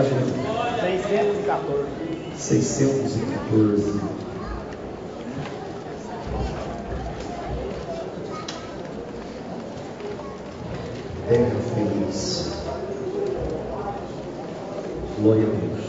página 614. 614. Terra feliz. Glória a Deus.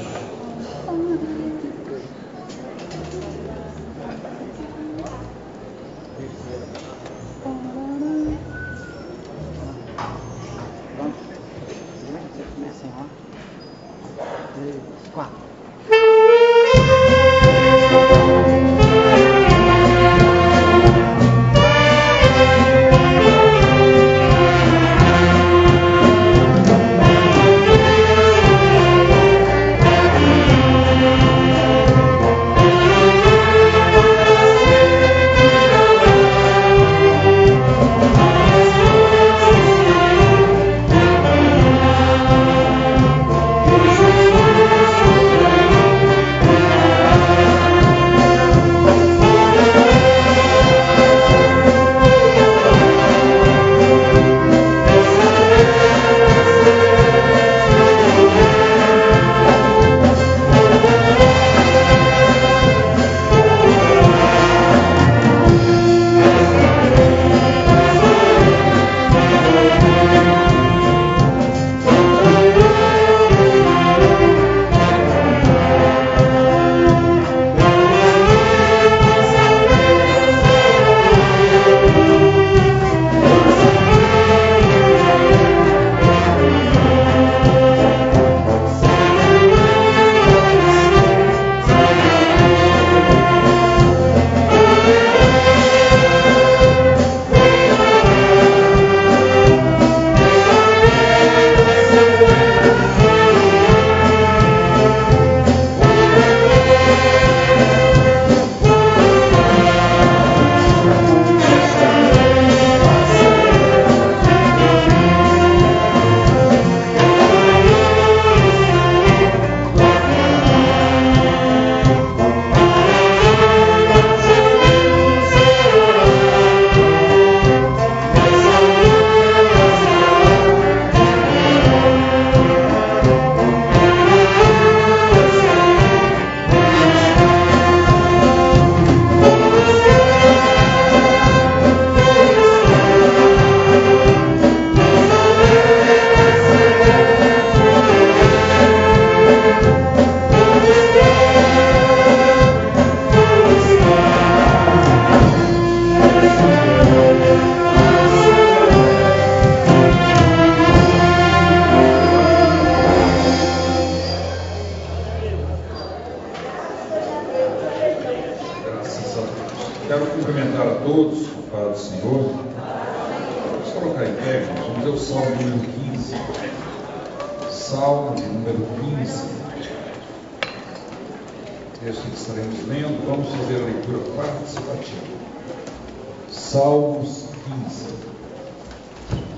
Salmos 15.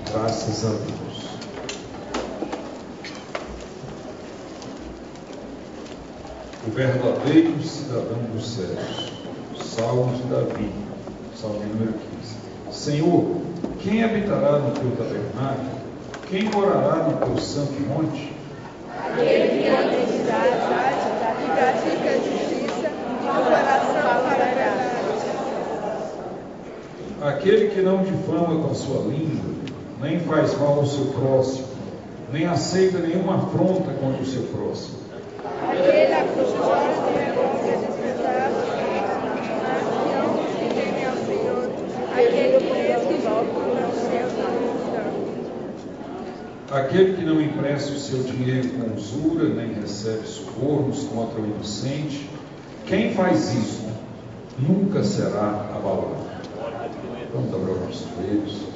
Graças a Deus. O verdadeiro cidadão dos céus. Salmos de Davi. Salmo número 15. Senhor, quem habitará no teu tabernáculo? Quem morará no teu santo monte? Aquele que anda em verdade e pratica a justiça, de coração para a verdade. Aquele que não difama com a sua língua, nem faz mal ao seu próximo, nem aceita nenhuma afronta contra o seu próximo. Aquele a cuja ordem é bom respeitar, que teme ao Senhor, aquele que procura o seu não. Aquele que não empresta o seu dinheiro com usura, nem recebe subornos contra o inocente, quem faz isso nunca será abalado. Vamos dobrar os nossos joelhos.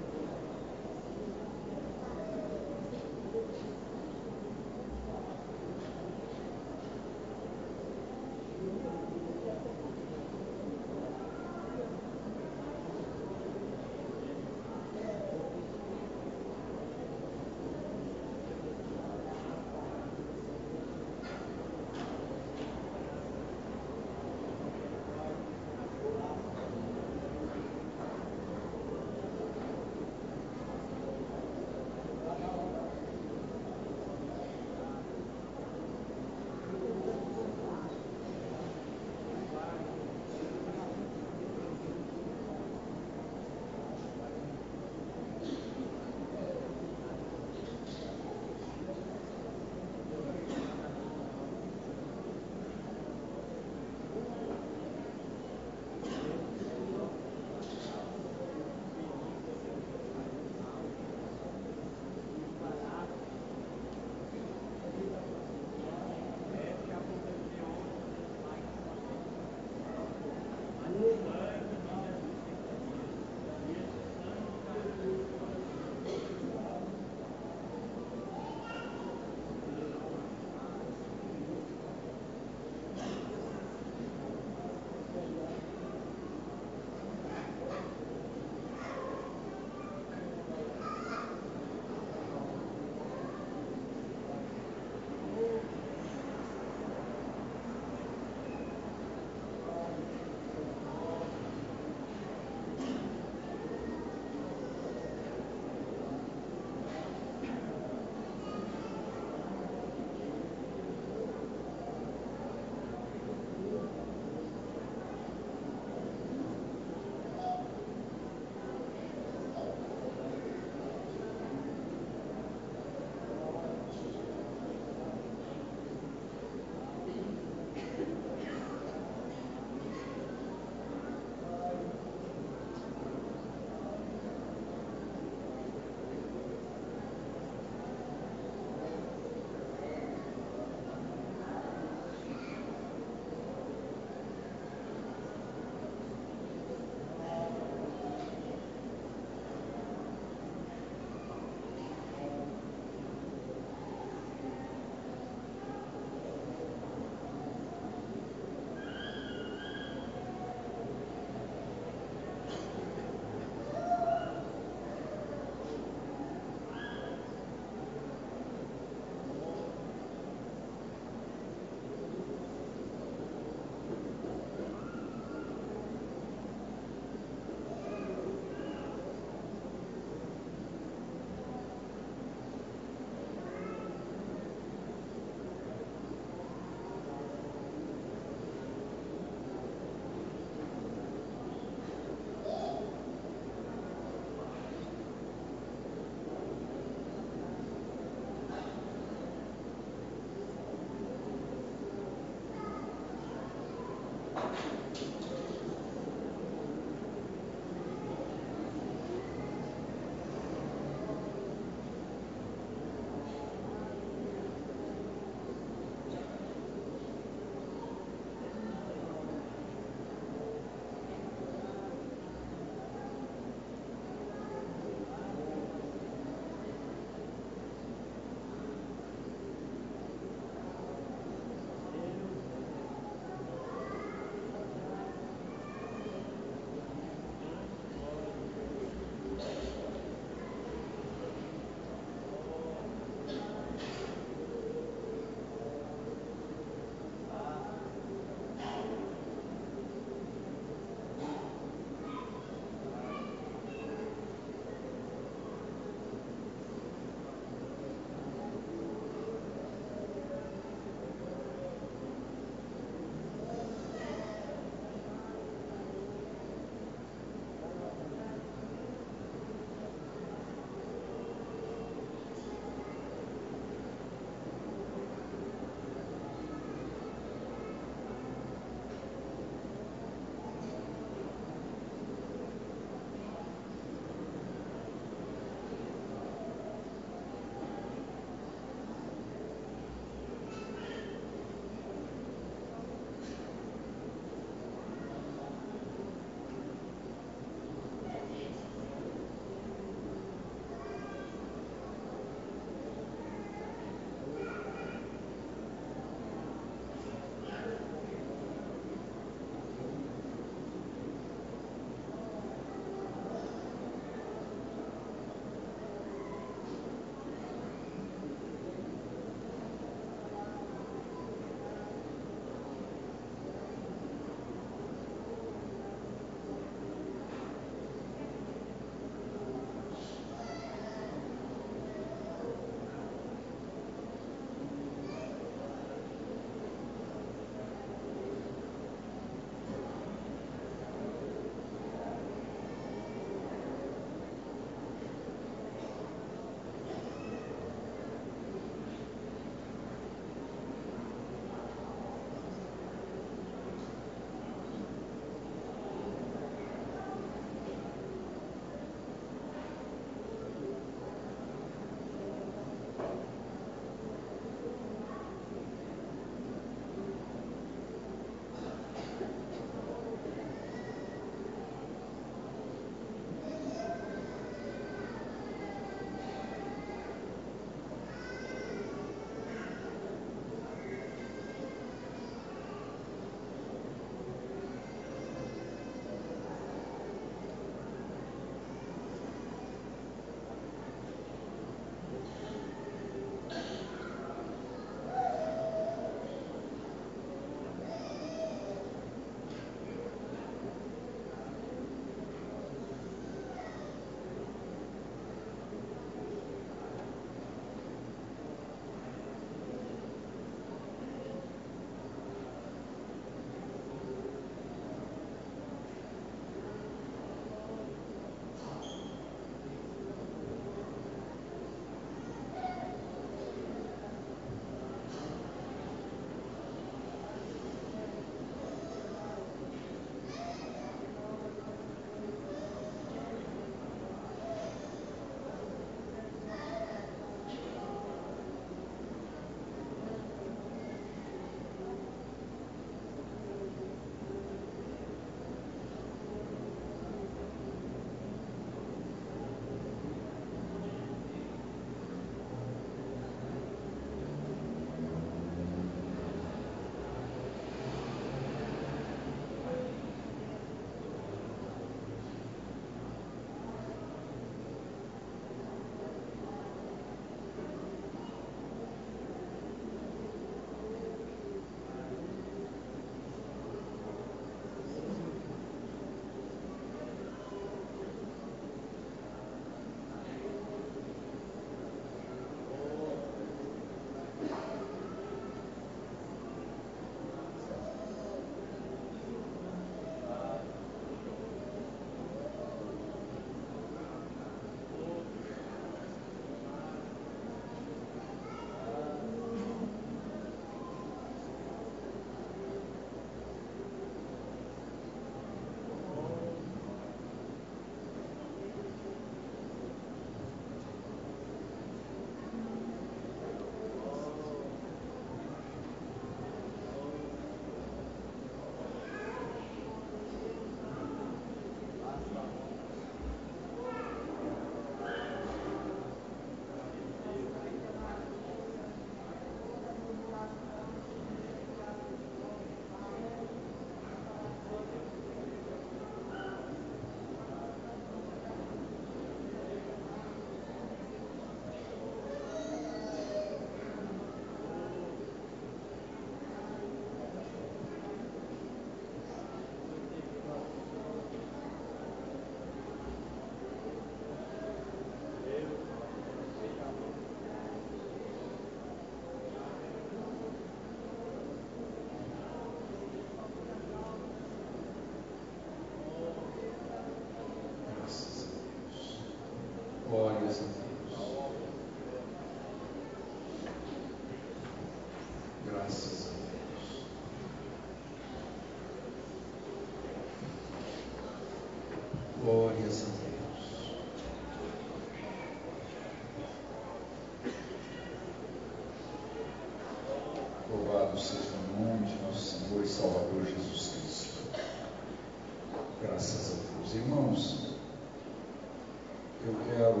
eu quero,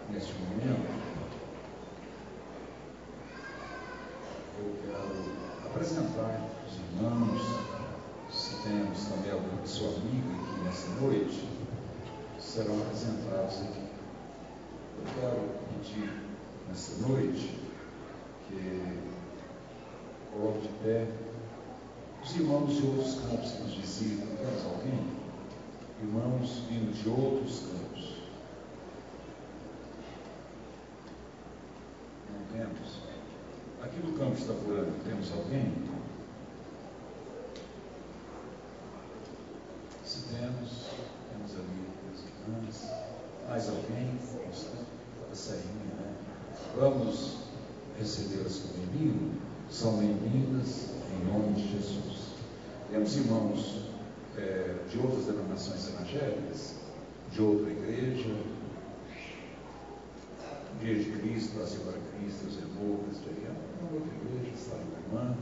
neste momento, apresentar os irmãos, se temos também alguma pessoa amiga aqui nessa noite, serão apresentados aqui. Eu quero pedir nessa noite que coloque de pé os irmãos de outros campos que nos visitam. Temos alguém? Irmãos vindo de outros campos. Não temos? Aqui no campo está Itaporanga, temos alguém? Se temos ali as irmãs. Mais alguém? Está saindo, né? Vamos recebê-las como bem-vindo. São bem-vindas em nome de Jesus. Temos irmãos de outras denominações evangélicas, de outra igreja, Igreja de Cristo, Brasil para Cristo, os Evocas, de outra igreja, está uma irmã,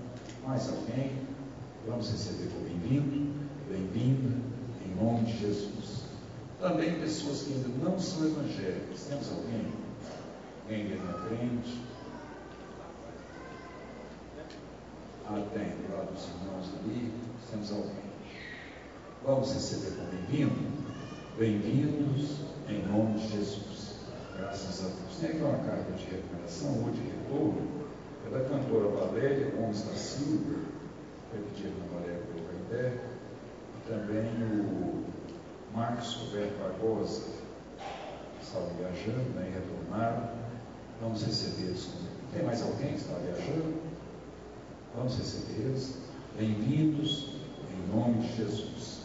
mais alguém, vamos receber como bem-vindo, bem-vinda, em nome de Jesus. Também pessoas que ainda não são evangélicas, temos alguém? Alguém ainda não é crente? Tem, do lado dos irmãos ali, temos alguém. Vamos receber como bem-vindo, bem-vindos em nome de Jesus. Graças a Deus. Tem aqui uma carta de recomendação ou de retorno, é da cantora Valéria Gomes da Silva, foi pedida na Valéria colocar em pé, e também o Marcos Roberto Barbosa, que estava viajando, né, e retornaram. Vamos recebê-los. Tem mais alguém que está viajando? Vamos recebê-los. Bem-vindos em nome de Jesus.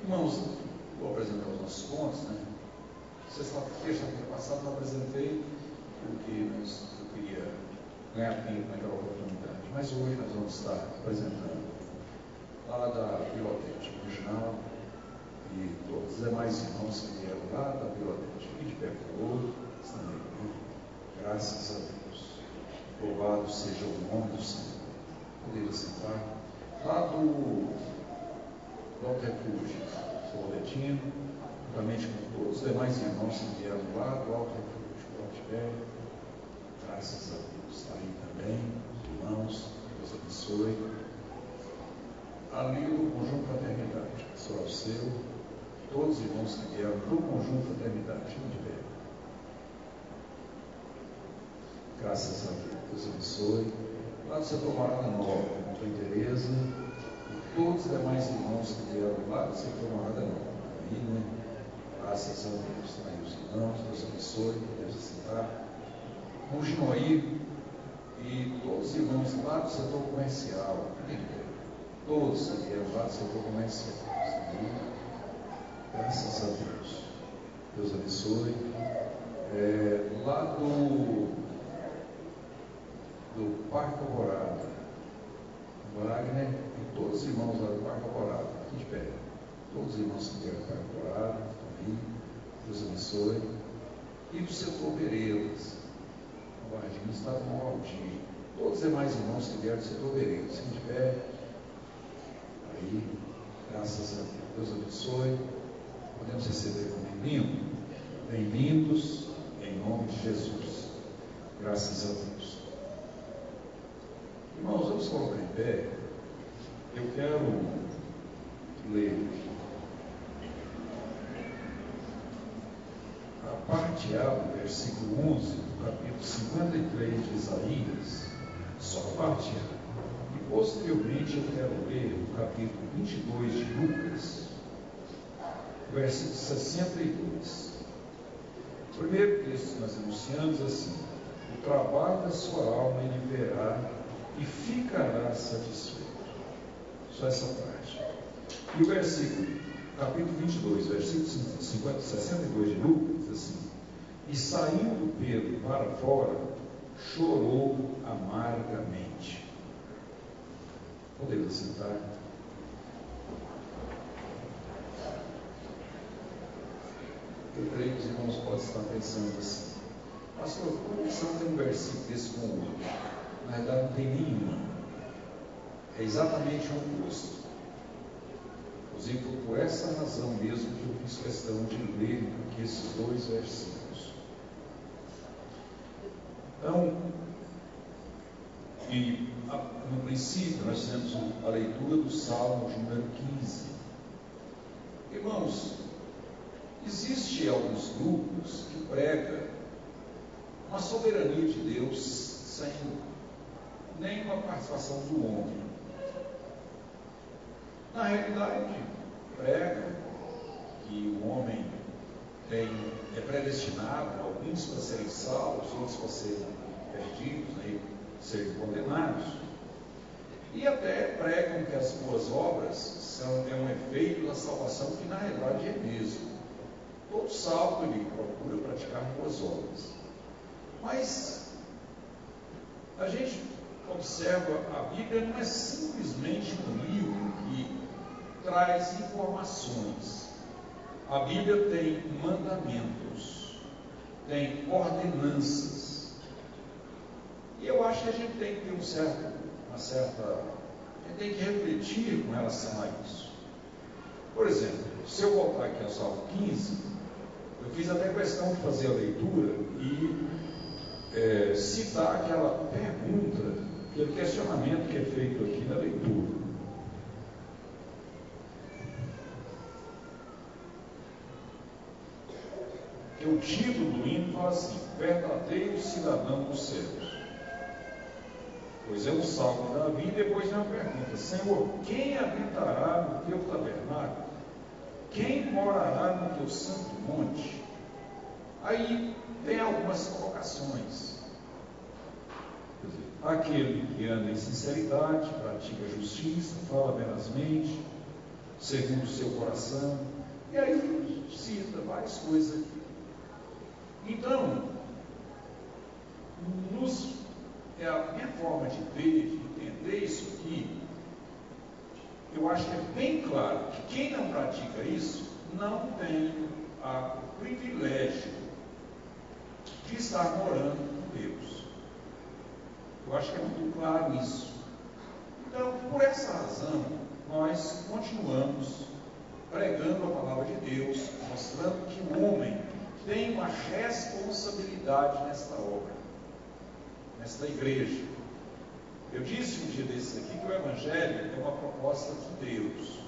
Irmãos, vou apresentar os nossos pontos, né? Sexta-feira passada eu apresentei porque eu queria ganhar tempo naquela oportunidade, mas hoje nós vamos estar apresentando lá da Biblioteca Original e todos os demais irmãos que vieram lá da Biblioteca, e de pé por outro, também, né? Graças a Deus. Louvado seja o nome do Senhor. Poderia sentar. Lá do Alto Refúgio, seu boletim, juntamente com todos os demais irmãos que vieram lá do Alto Refúgio, graças a Deus. Está aí também, os irmãos, Deus abençoe. Ali do Conjunto Fraternidade, pessoal seu, todos os irmãos que vieram do Conjunto Fraternidade, muito bem. Graças a Deus. Deus abençoe. Lá do setor Morada Nova, com a Tereza, e todos os demais irmãos que vieram lá do setor Morada Nova. Aí, né? Graças a Deus. Aí os irmãos, Deus abençoe, podemos sentar. Com o Ginoí e todos os irmãos lá do setor comercial. Todos que vieram lá do setor comercial. Graças a Deus. Deus abençoe. Lá do Parque Alvorada, Wagner e todos os irmãos lá do Parque Alvorada, aqui de pé, todos os irmãos que vieram do Parque Alvorada, aí, Deus abençoe, e do setor Veredas, o Bardinho estava no Aldir, todos os demais irmãos que vieram do setor Veredas, aqui de pé, aí, graças a Deus, Deus abençoe, podemos receber como bem-vindo, bem-vindos em nome de Jesus, graças a Deus. Irmãos, vamos colocar em pé. Eu quero ler a parte A do versículo 11 do capítulo 53 de Isaías, só a parte A. E posteriormente eu quero ler o capítulo 22 de Lucas, versículo 62. O primeiro texto que nós anunciamos assim: o trabalho da sua alma ele verá e ficará satisfeito. Só essa parte. E o versículo, capítulo 22, versículo 62 de Lucas, diz assim: e saindo Pedro para fora, chorou amargamente. Podemos sentar. Eu creio que os irmãos podem estar pensando assim: pastor, como que não tem um versículo desse com o outro? Na verdade, não tem nenhuma. É exatamente o oposto. Inclusive, foi por essa razão mesmo que eu fiz questão de ler aqui esses 2 versículos. Então, no princípio, nós temos a leitura do Salmo de número 15. Irmãos, existem alguns grupos que pregam uma soberania de Deus sem nenhuma participação do homem. Na realidade, prega que o homem é predestinado, alguns para serem salvos, outros para serem perdidos, serem condenados. E até pregam que as boas obras é um efeito da salvação, que na realidade é mesmo. Todo salvo ele procura praticar boas obras. Mas a gente observa, a Bíblia não é simplesmente um livro que traz informações. A Bíblia tem mandamentos, tem ordenanças. E eu acho que a gente tem que ter a gente tem que refletir com relação a isso. Por exemplo, se eu voltar aqui ao Salmo 15, eu fiz até questão de fazer a leitura e citar aquela pergunta, aquele questionamento que é feito aqui na leitura. Que o título do hino fala assim: verdadeiro cidadão dos céus. Pois é o salmo de Davi, e depois vem uma pergunta: Senhor, quem habitará no teu tabernáculo? Quem morará no teu santo monte? Aí tem algumas colocações. Quer dizer, aquele que anda em sinceridade, pratica a justiça, fala verazmente, segundo o seu coração. E aí cita várias coisas aqui. Então, a minha forma de ver, de entender isso aqui, eu acho que é bem claro que quem não pratica isso não tem o privilégio de estar morando com Deus. Eu acho que é muito claro isso. Então, por essa razão, nós continuamos pregando a palavra de Deus, mostrando que o homem tem uma responsabilidade nesta obra, nesta igreja. Eu disse um dia desses aqui que o Evangelho é uma proposta de Deus.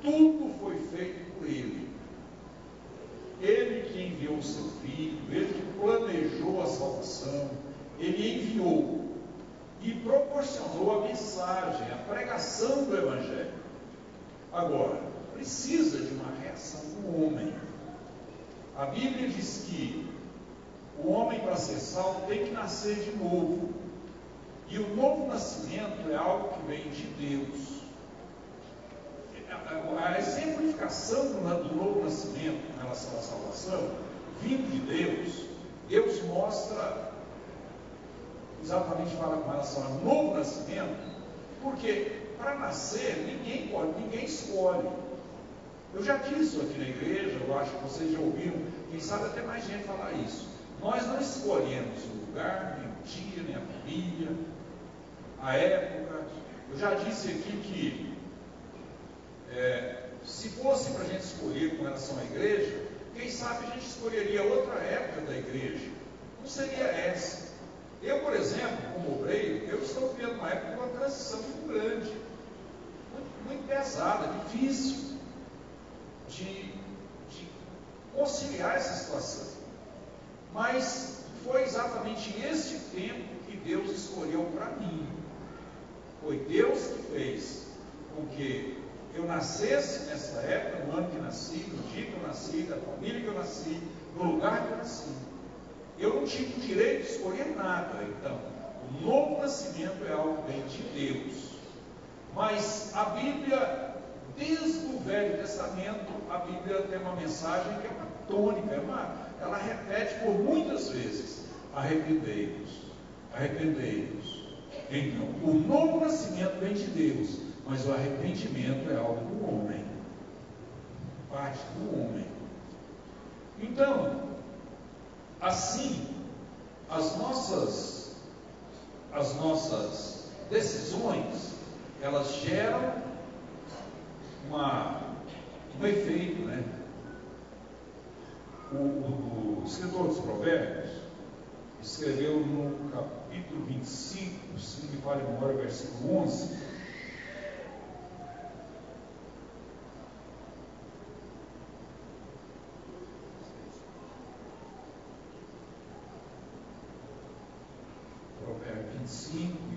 Tudo foi feito por Ele. Ele que enviou o seu Filho, Ele que planejou a salvação, Ele enviou e proporcionou a mensagem, a pregação do Evangelho. Agora, precisa de uma reação do homem. A Bíblia diz que o homem, para ser salvo, tem que nascer de novo. E o novo nascimento é algo que vem de Deus. A exemplificação do novo nascimento em relação à salvação, vindo de Deus, Deus mostra exatamente com relação ao novo nascimento, porque para nascer ninguém escolhe. Eu já disse isso aqui na igreja, eu acho que vocês já ouviram, quem sabe até mais gente falar isso. Nós não escolhemos o lugar, nem o dia, nem a família, a época. Eu já disse aqui que se fosse para a gente escolher com relação à igreja, quem sabe a gente escolheria outra época da igreja. Não seria essa. Eu, por exemplo, como obreiro, eu estou vivendo uma época de uma transição muito grande, muito pesada, difícil de conciliar essa situação. Mas foi exatamente esse tempo que Deus escolheu para mim. Foi Deus que fez com que eu nascesse nessa época, no ano que nasci, no dia que eu nasci, da família que eu nasci, no lugar que eu nasci. Eu não tive o direito de escolher nada. Então, o novo nascimento é algo que vem de Deus. Mas a Bíblia, desde o Velho Testamento, a Bíblia tem uma mensagem que é uma tônica, ela repete por muitas vezes: arrependei-vos, arrependei-vos. Então, o novo nascimento vem de Deus, mas o arrependimento é algo do homem, parte do homem. Então, assim, as nossas decisões, elas geram um efeito, né? O escritor dos Provérbios escreveu no capítulo 25, se não me falha a memória, versículo 11. Provérbios 25 e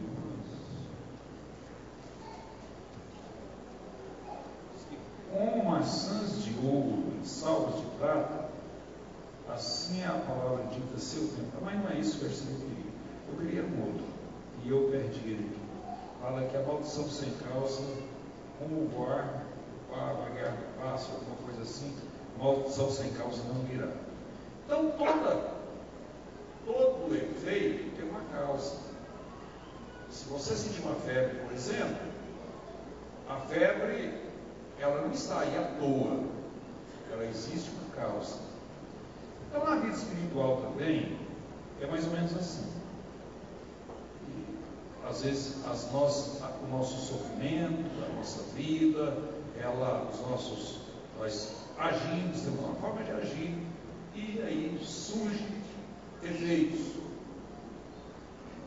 11. Com maçãs de ouro e salvas de prata, assim é a palavra dita a seu tempo. Mas não é isso o versículo que eu queria. Eu queria um outro, e eu perdi ele. Fala que a maldição sem causa, como o voar, vagar no passo, alguma coisa assim, maldição sem causa não virá. Então todo efeito tem uma causa. Se você sentir uma febre, por exemplo, a febre, ela não está aí à toa, ela existe por causa. Então na vida espiritual também é mais ou menos assim. E, às vezes o nosso sofrimento, a nossa vida, nós agimos, temos uma forma de agir, e aí surgem efeitos.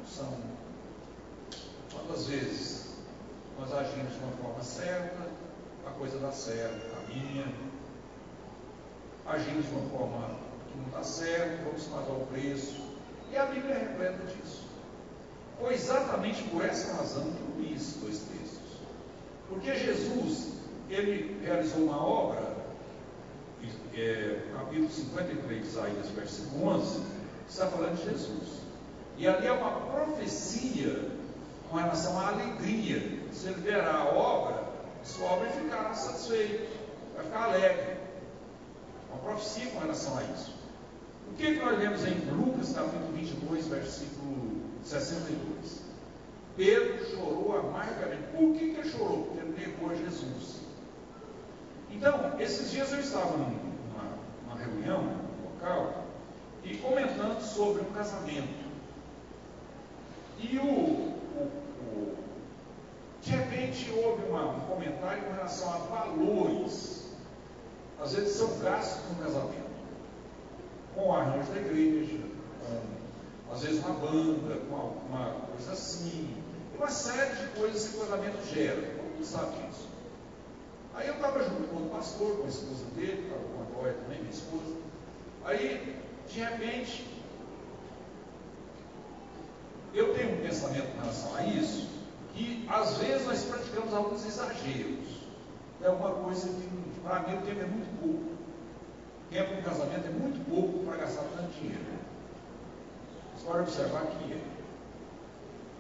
São quantas vezes nós agimos de uma forma certa, a coisa dá certo, caminha. Agimos de uma forma que não está certo, vamos pagar o preço. E a Bíblia é repleta disso. Foi exatamente por essa razão que eu li esses dois textos. Porque Jesus, ele realizou uma obra, capítulo 53 de Isaías, versículo 11, está falando de Jesus. E ali é uma profecia com relação à alegria. Se ele verá a obra, sua obra ficará satisfeito, vai ficar alegre. Uma profecia com relação a isso. O que nós lemos em Lucas, capítulo 22, versículo 62? Pedro chorou amargamente. Por que ele chorou? Porque ele negou a Jesus. Então, esses dias eu estava numa reunião local e comentando sobre um casamento. E de repente houve um comentário com relação a valores, às vezes são gastos no casamento, com o arranjo da igreja, com, às vezes uma banda, com alguma coisa assim, uma série de coisas que o casamento gera, todo mundo sabe disso. Aí eu estava junto com o pastor, com a esposa dele, estava com a Glória também, minha esposa. Aí, de repente, eu tenho um pensamento com relação a isso, que às vezes nós praticamos alguns exageros. É uma coisa que, para mim, o tempo é muito pouco. O tempo no casamento é muito pouco para gastar tanto dinheiro. Você pode observar que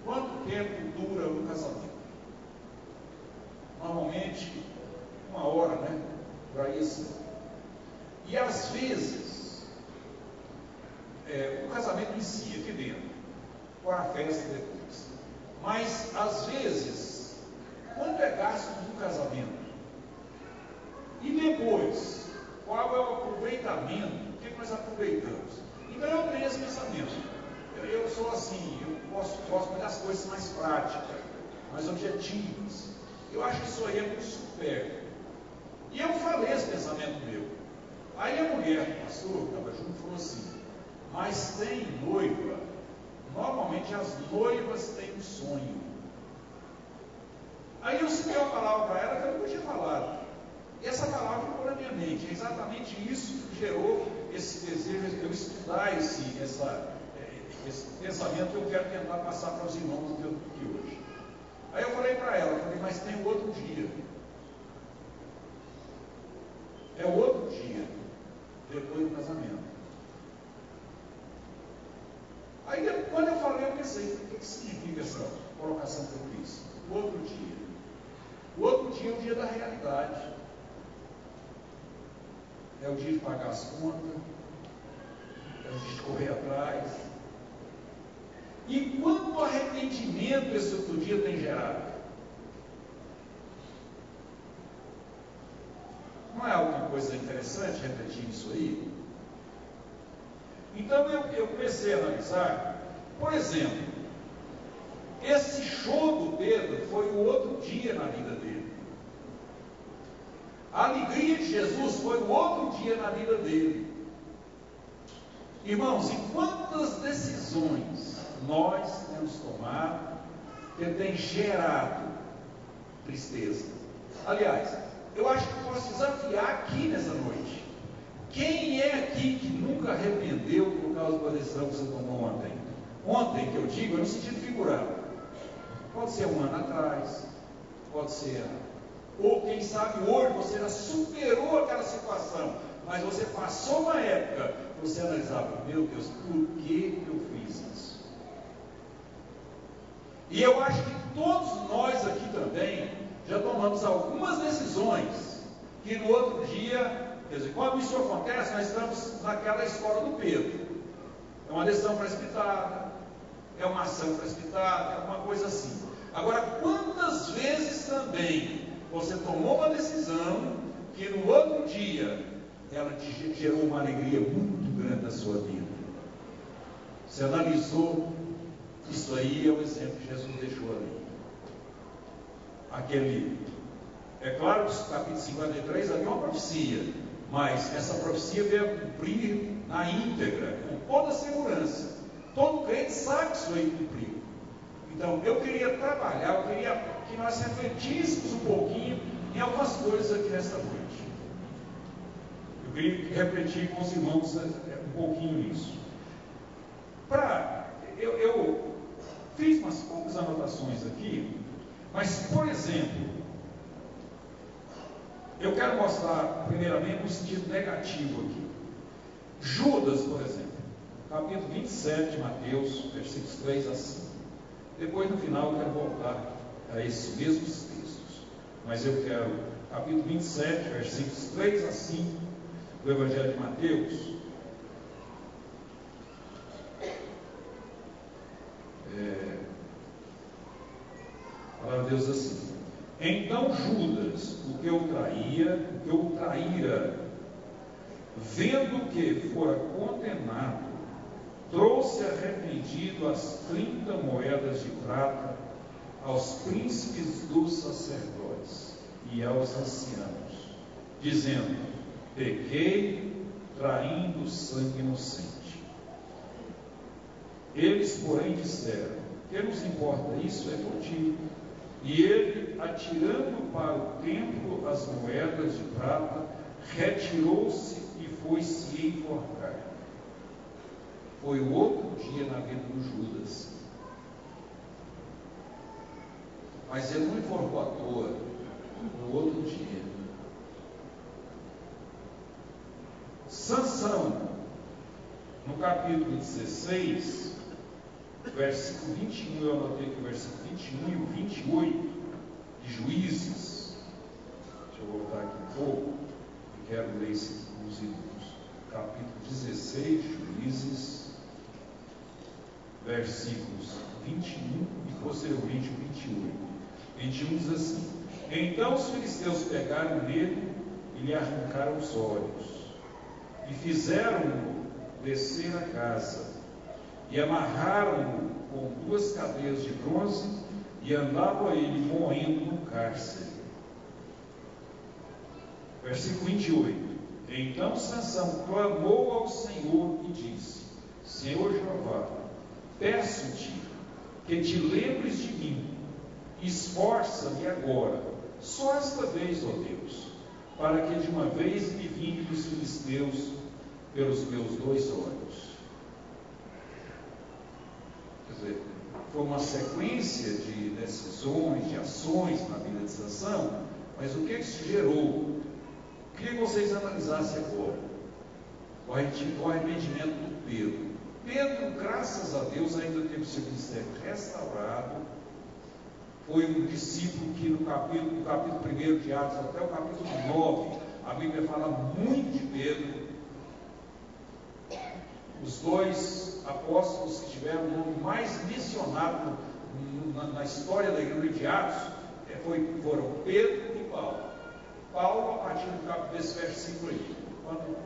quanto tempo dura o casamento? Normalmente, 1 hora, né? Por aí assim. E às vezes, o casamento em si, aqui dentro, com a festa depois. Mas, às vezes, quanto é gasto no casamento? E depois, qual é o aproveitamento? O que nós aproveitamos? Então eu tenho esse pensamento. Eu sou assim, eu gosto das coisas mais práticas, mais objetivas. Eu acho que isso aí é muito supérfluo. E eu falei esse pensamento meu. Aí a mulher, o pastor, que estava junto, falou assim: mas tem noiva. Normalmente as noivas têm um sonho. Aí eu citei uma palavra para ela que eu não tinha falado. E essa palavra ficou na minha mente. É exatamente isso que gerou esse desejo de eu estudar esse pensamento que eu quero tentar passar para os irmãos do que hoje. Aí eu falei para ela, mas tem um outro dia. É o outro dia, depois do casamento. Aí quando eu falei, eu pensei, o que significa essa colocação que eu fiz? O outro dia. O outro dia é o dia da realidade. É o dia de pagar as contas, é o dia de correr atrás. E quanto arrependimento esse outro dia tem gerado? Não é alguma coisa interessante refletir isso aí? Então eu comecei a analisar, por exemplo, esse show do Pedro foi o outro dia na vida dele. A alegria de Jesus foi um outro dia na vida dele. Irmãos, e quantas decisões nós temos tomado que tem gerado tristeza? Aliás, eu acho que posso desafiar aqui nessa noite. Quem é aqui que nunca arrependeu por causa da decisão que você tomou ontem? Ontem, que eu digo, é no sentido figurado. Pode ser um ano atrás, pode ser, ou quem sabe hoje você já superou aquela situação, mas você passou uma época, você analisava, meu Deus, por que eu fiz isso? E eu acho que todos nós aqui também já tomamos algumas decisões que no outro dia, quer dizer, quando isso acontece, nós estamos naquela história do Pedro. É uma decisão precipitada, é uma ação precipitada, é alguma coisa assim. Agora, quantas vezes também você tomou uma decisão que no outro dia ela te gerou uma alegria muito grande na sua vida? Você analisou, isso aí é o exemplo que Jesus deixou ali. É claro que o capítulo 53 havia uma profecia, mas essa profecia veio a cumprir na íntegra, com toda a segurança. Todo crente sabe que isso aí cumpriu. Então, eu queria trabalhar, eu queria que nós refletíssemos um pouquinho em algumas coisas aqui nesta noite. Eu queria refletir com os irmãos um pouquinho nisso. Eu fiz umas poucas anotações aqui, mas, por exemplo, eu quero mostrar primeiramente um sentido negativo aqui. Judas, por exemplo, capítulo 27 de Mateus, versículos 3 a 5. Depois, no final, eu quero voltar a esses mesmos textos. Mas eu quero, capítulo 27, versículos 3 a 5, do Evangelho de Mateus. A palavra de Deus assim: então Judas, o que o traíra, vendo que fora condenado, trouxe arrependido as 30 moedas de prata aos príncipes dos sacerdotes e aos anciãos, dizendo: pequei traindo sangue inocente. Eles, porém, disseram: que nos importa isso é contigo? E ele, atirando para o templo as moedas de prata, retirou-se e foi se enforcar. Foi o outro dia na vida do Judas. Mas ele não enforcou à toa, no outro dia. Sansão, no capítulo 16, versículo 21, eu anotei aqui o versículo 21 e o 28 de Juízes. Deixa eu voltar aqui um pouco, e quero ler isso aqui com os irmãos. Capítulo 16, Juízes, versículos 21 e posteriormente o 28. 21 diz assim: então os filisteus pegaram nele e lhe arrancaram os olhos, e fizeram-no descer a casa, e amarraram-no com 2 cadeias de bronze, e andavam ele moendo no cárcere. Versículo 28. Então Sansão clamou ao Senhor e disse: Senhor Jeová, peço-te que te lembres de mim, esforça-me agora, só esta vez, ó Deus, para que de uma vez me vingue dos filisteus pelos meus 2 olhos. Quer dizer, foi uma sequência de decisões, de ações na vida de Sansão, mas o que isso gerou? Queria que vocês analisassem agora o arrependimento do Pedro. Pedro, graças a Deus, ainda teve o seu ministério restaurado. Foi um discípulo que no capítulo 1 de Atos até o capítulo 9, a Bíblia fala muito de Pedro. Os 2 apóstolos que tiveram o nome mais mencionado na história da igreja de Atos foram Pedro e Paulo. Paulo, a partir desse versículo aí, quando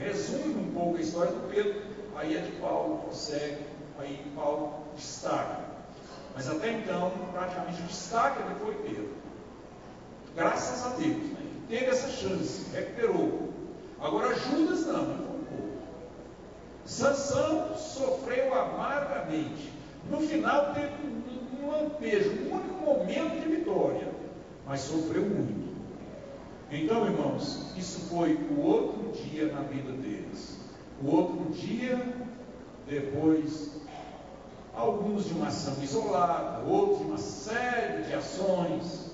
resume um pouco a história do Pedro, aí é de Paulo, prossegue, aí Paulo destaca. Mas até então, praticamente o destaque ali foi Pedro. Graças a Deus, né? teve essa chance, recuperou. Agora Judas não pouco. Sansão sofreu amargamente. No final teve um lampejo, um único momento de vitória, mas sofreu muito. Então, irmãos, isso foi o outro dia na vida deles. O outro dia, depois, alguns de uma ação isolada, outros de uma série de ações.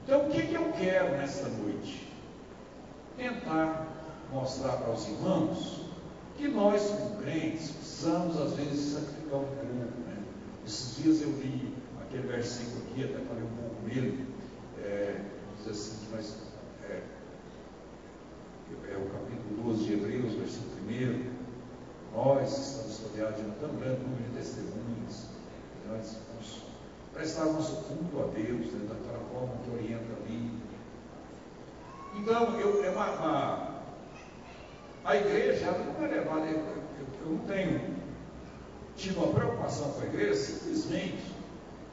Então, o que eu quero nesta noite? Tentar mostrar para os irmãos que nós, como crentes, precisamos às vezes sacrificar um pouco, né? Esses dias eu li aquele versículo aqui, até falei um pouco nele, diz assim, mas é o capítulo 12 de Hebreus, versículo 1. Nós estamos rodeados de um tão grande número de testemunhas, nós vamos prestar nosso culto a Deus, né, daquela forma que orienta ali. Então, a igreja não é levada, eu não tenho tido uma preocupação com a igreja, simplesmente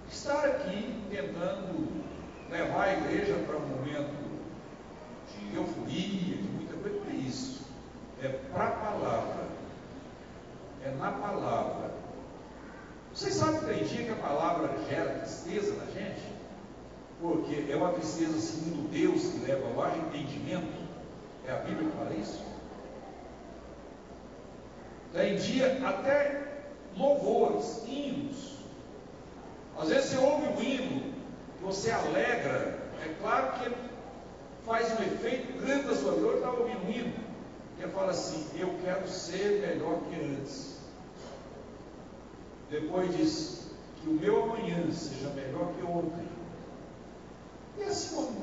estar aqui tentando levar a igreja para um momento de euforia, de muita coisa. Não é isso, é para a palavra, é na palavra. Vocês sabem que tem dia que a palavra gera tristeza na gente? Porque é uma tristeza segundo Deus que leva ao arrependimento. É a Bíblia que fala isso. Tem dia até louvores, hinos. Às vezes você ouve um hino, você alegra. É claro que ele faz um efeito grande na sua vida. Eu estava ouvindo um hino, que ele fala assim: eu quero ser melhor que antes. Depois diz que o meu amanhã seja melhor que ontem. E assim,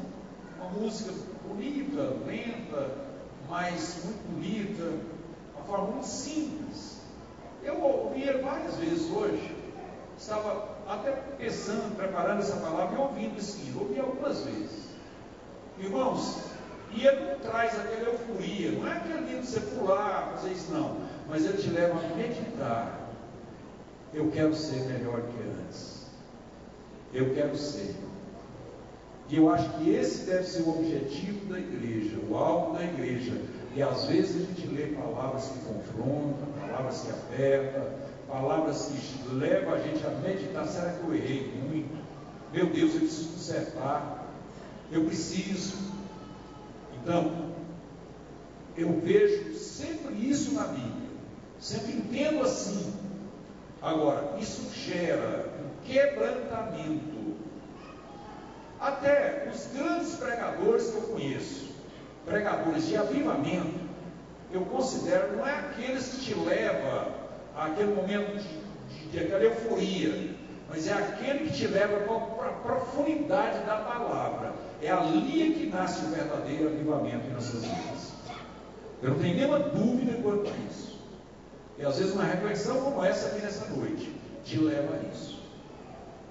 uma música bonita, lenta, mas muito bonita, uma forma muito simples. Eu ouvi ele várias vezes hoje. Estava até pensando, preparando essa palavra e ouvindo esse hino. Ouvi algumas vezes. Irmãos, e ele não traz aquela euforia. Não é aquele hino de você pular, fazer isso, não. Mas ele te leva a meditar. Eu quero ser melhor que antes. Eu quero ser. E eu acho que esse deve ser o objetivo da igreja, o alvo da igreja. E às vezes a gente lê palavras que confrontam, palavras que apertam, palavras que levam a gente a meditar: será que eu errei muito? Meu Deus, eu preciso consertar. Eu preciso. Então, eu vejo sempre isso na Bíblia. Sempre entendo assim. Agora, isso gera um quebrantamento. Até os grandes pregadores que eu conheço, pregadores de avivamento, eu considero, não é aqueles que te levam àquele momento de aquela euforia, mas é aquele que te leva para a profundidade da palavra. É ali que nasce o verdadeiro avivamento em nossas vidas. Eu não tenho nenhuma dúvida quanto a isso. E às vezes uma reflexão como essa aqui nessa noite te leva a isso.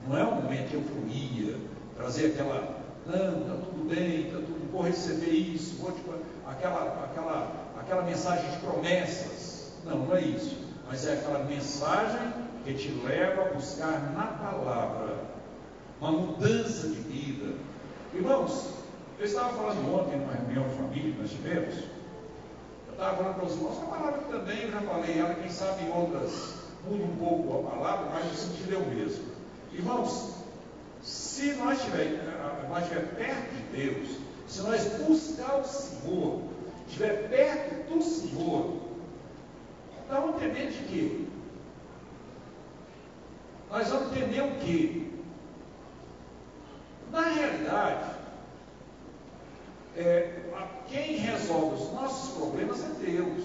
Não é um momento de euforia, trazer aquela, não, está tudo bem, está tudo, vou receber isso, aquela mensagem de promessas. Não é isso. Mas é aquela mensagem que te leva a buscar na palavra uma mudança de vida. Irmãos, eu estava falando ontem numa reunião de família que nós tivemos. Eu estava falando para os irmãos, a palavra que também eu já falei ela, quem sabe em outras muda um pouco a palavra, mas o sentido é o mesmo. Irmãos, se nós estiver perto de Deus, se nós buscar o Senhor, estiver perto do Senhor, nós vamos entender de quê? Nós vamos entender o quê? Na realidade, quem resolve os nossos problemas é Deus.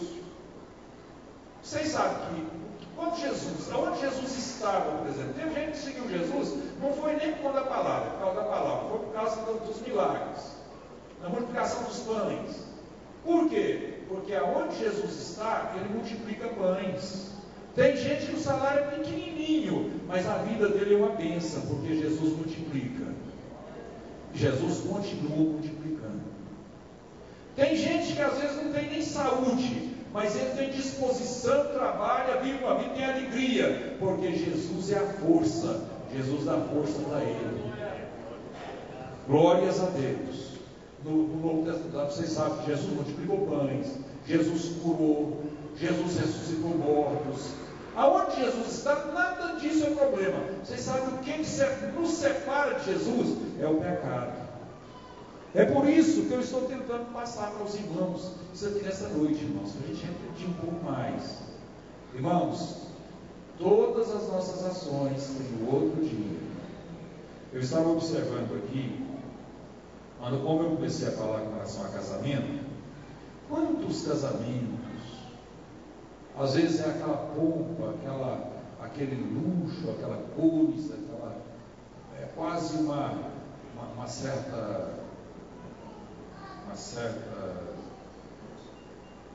Vocês sabem que onde Jesus estava, por exemplo, teve gente que seguiu Jesus, não foi nem por causa da palavra, foi por causa dos milagres, da multiplicação dos pães. Por quê? Porque aonde Jesus está, ele multiplica pães. Tem gente que o salário é pequenininho, mas a vida dele é uma bênção, porque Jesus multiplica. Jesus continua multiplicando. Tem gente que às vezes não tem nem saúde, mas ele tem disposição, trabalha, vive uma vida, tem alegria, porque Jesus é a força. Jesus dá força para ele. Glórias a Deus. no Novo Testamento, vocês sabem que Jesus multiplicou pães, Jesus curou, Jesus ressuscitou mortos. Aonde Jesus está, nada disso é problema. Vocês sabem o que nos separa de Jesus? É o pecado. É por isso que eu estou tentando passar para os irmãos isso aqui nessa noite, irmãos, para a gente refletir um pouco mais. Irmãos, todas as nossas ações têm outro dia. Eu estava observando aqui, como eu comecei a falar com relação a casamento, quantos casamentos, às vezes é aquela pompa, aquele luxo, aquela coisa, é quase uma certa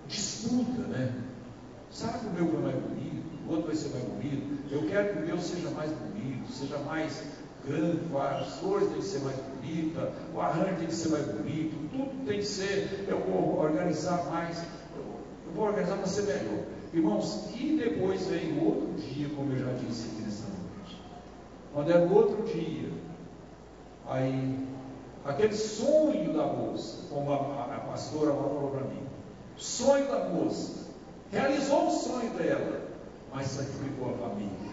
disputa, né? Será que o meu vai mais bonito? O outro vai ser mais bonito? Eu quero que o meu seja mais bonito, seja mais grande, as flores têm que ser mais bonitas, o arranjo tem que ser mais bonito, tudo tem que ser, eu vou organizar mais, eu vou organizar para ser melhor. Irmãos, e depois vem o outro dia, como eu já disse aqui nessa noite. Quando é no outro dia, aí, aquele sonho da moça, como a pastora falou para mim, sonho da moça, realizou o sonho dela, mas sacrificou a família.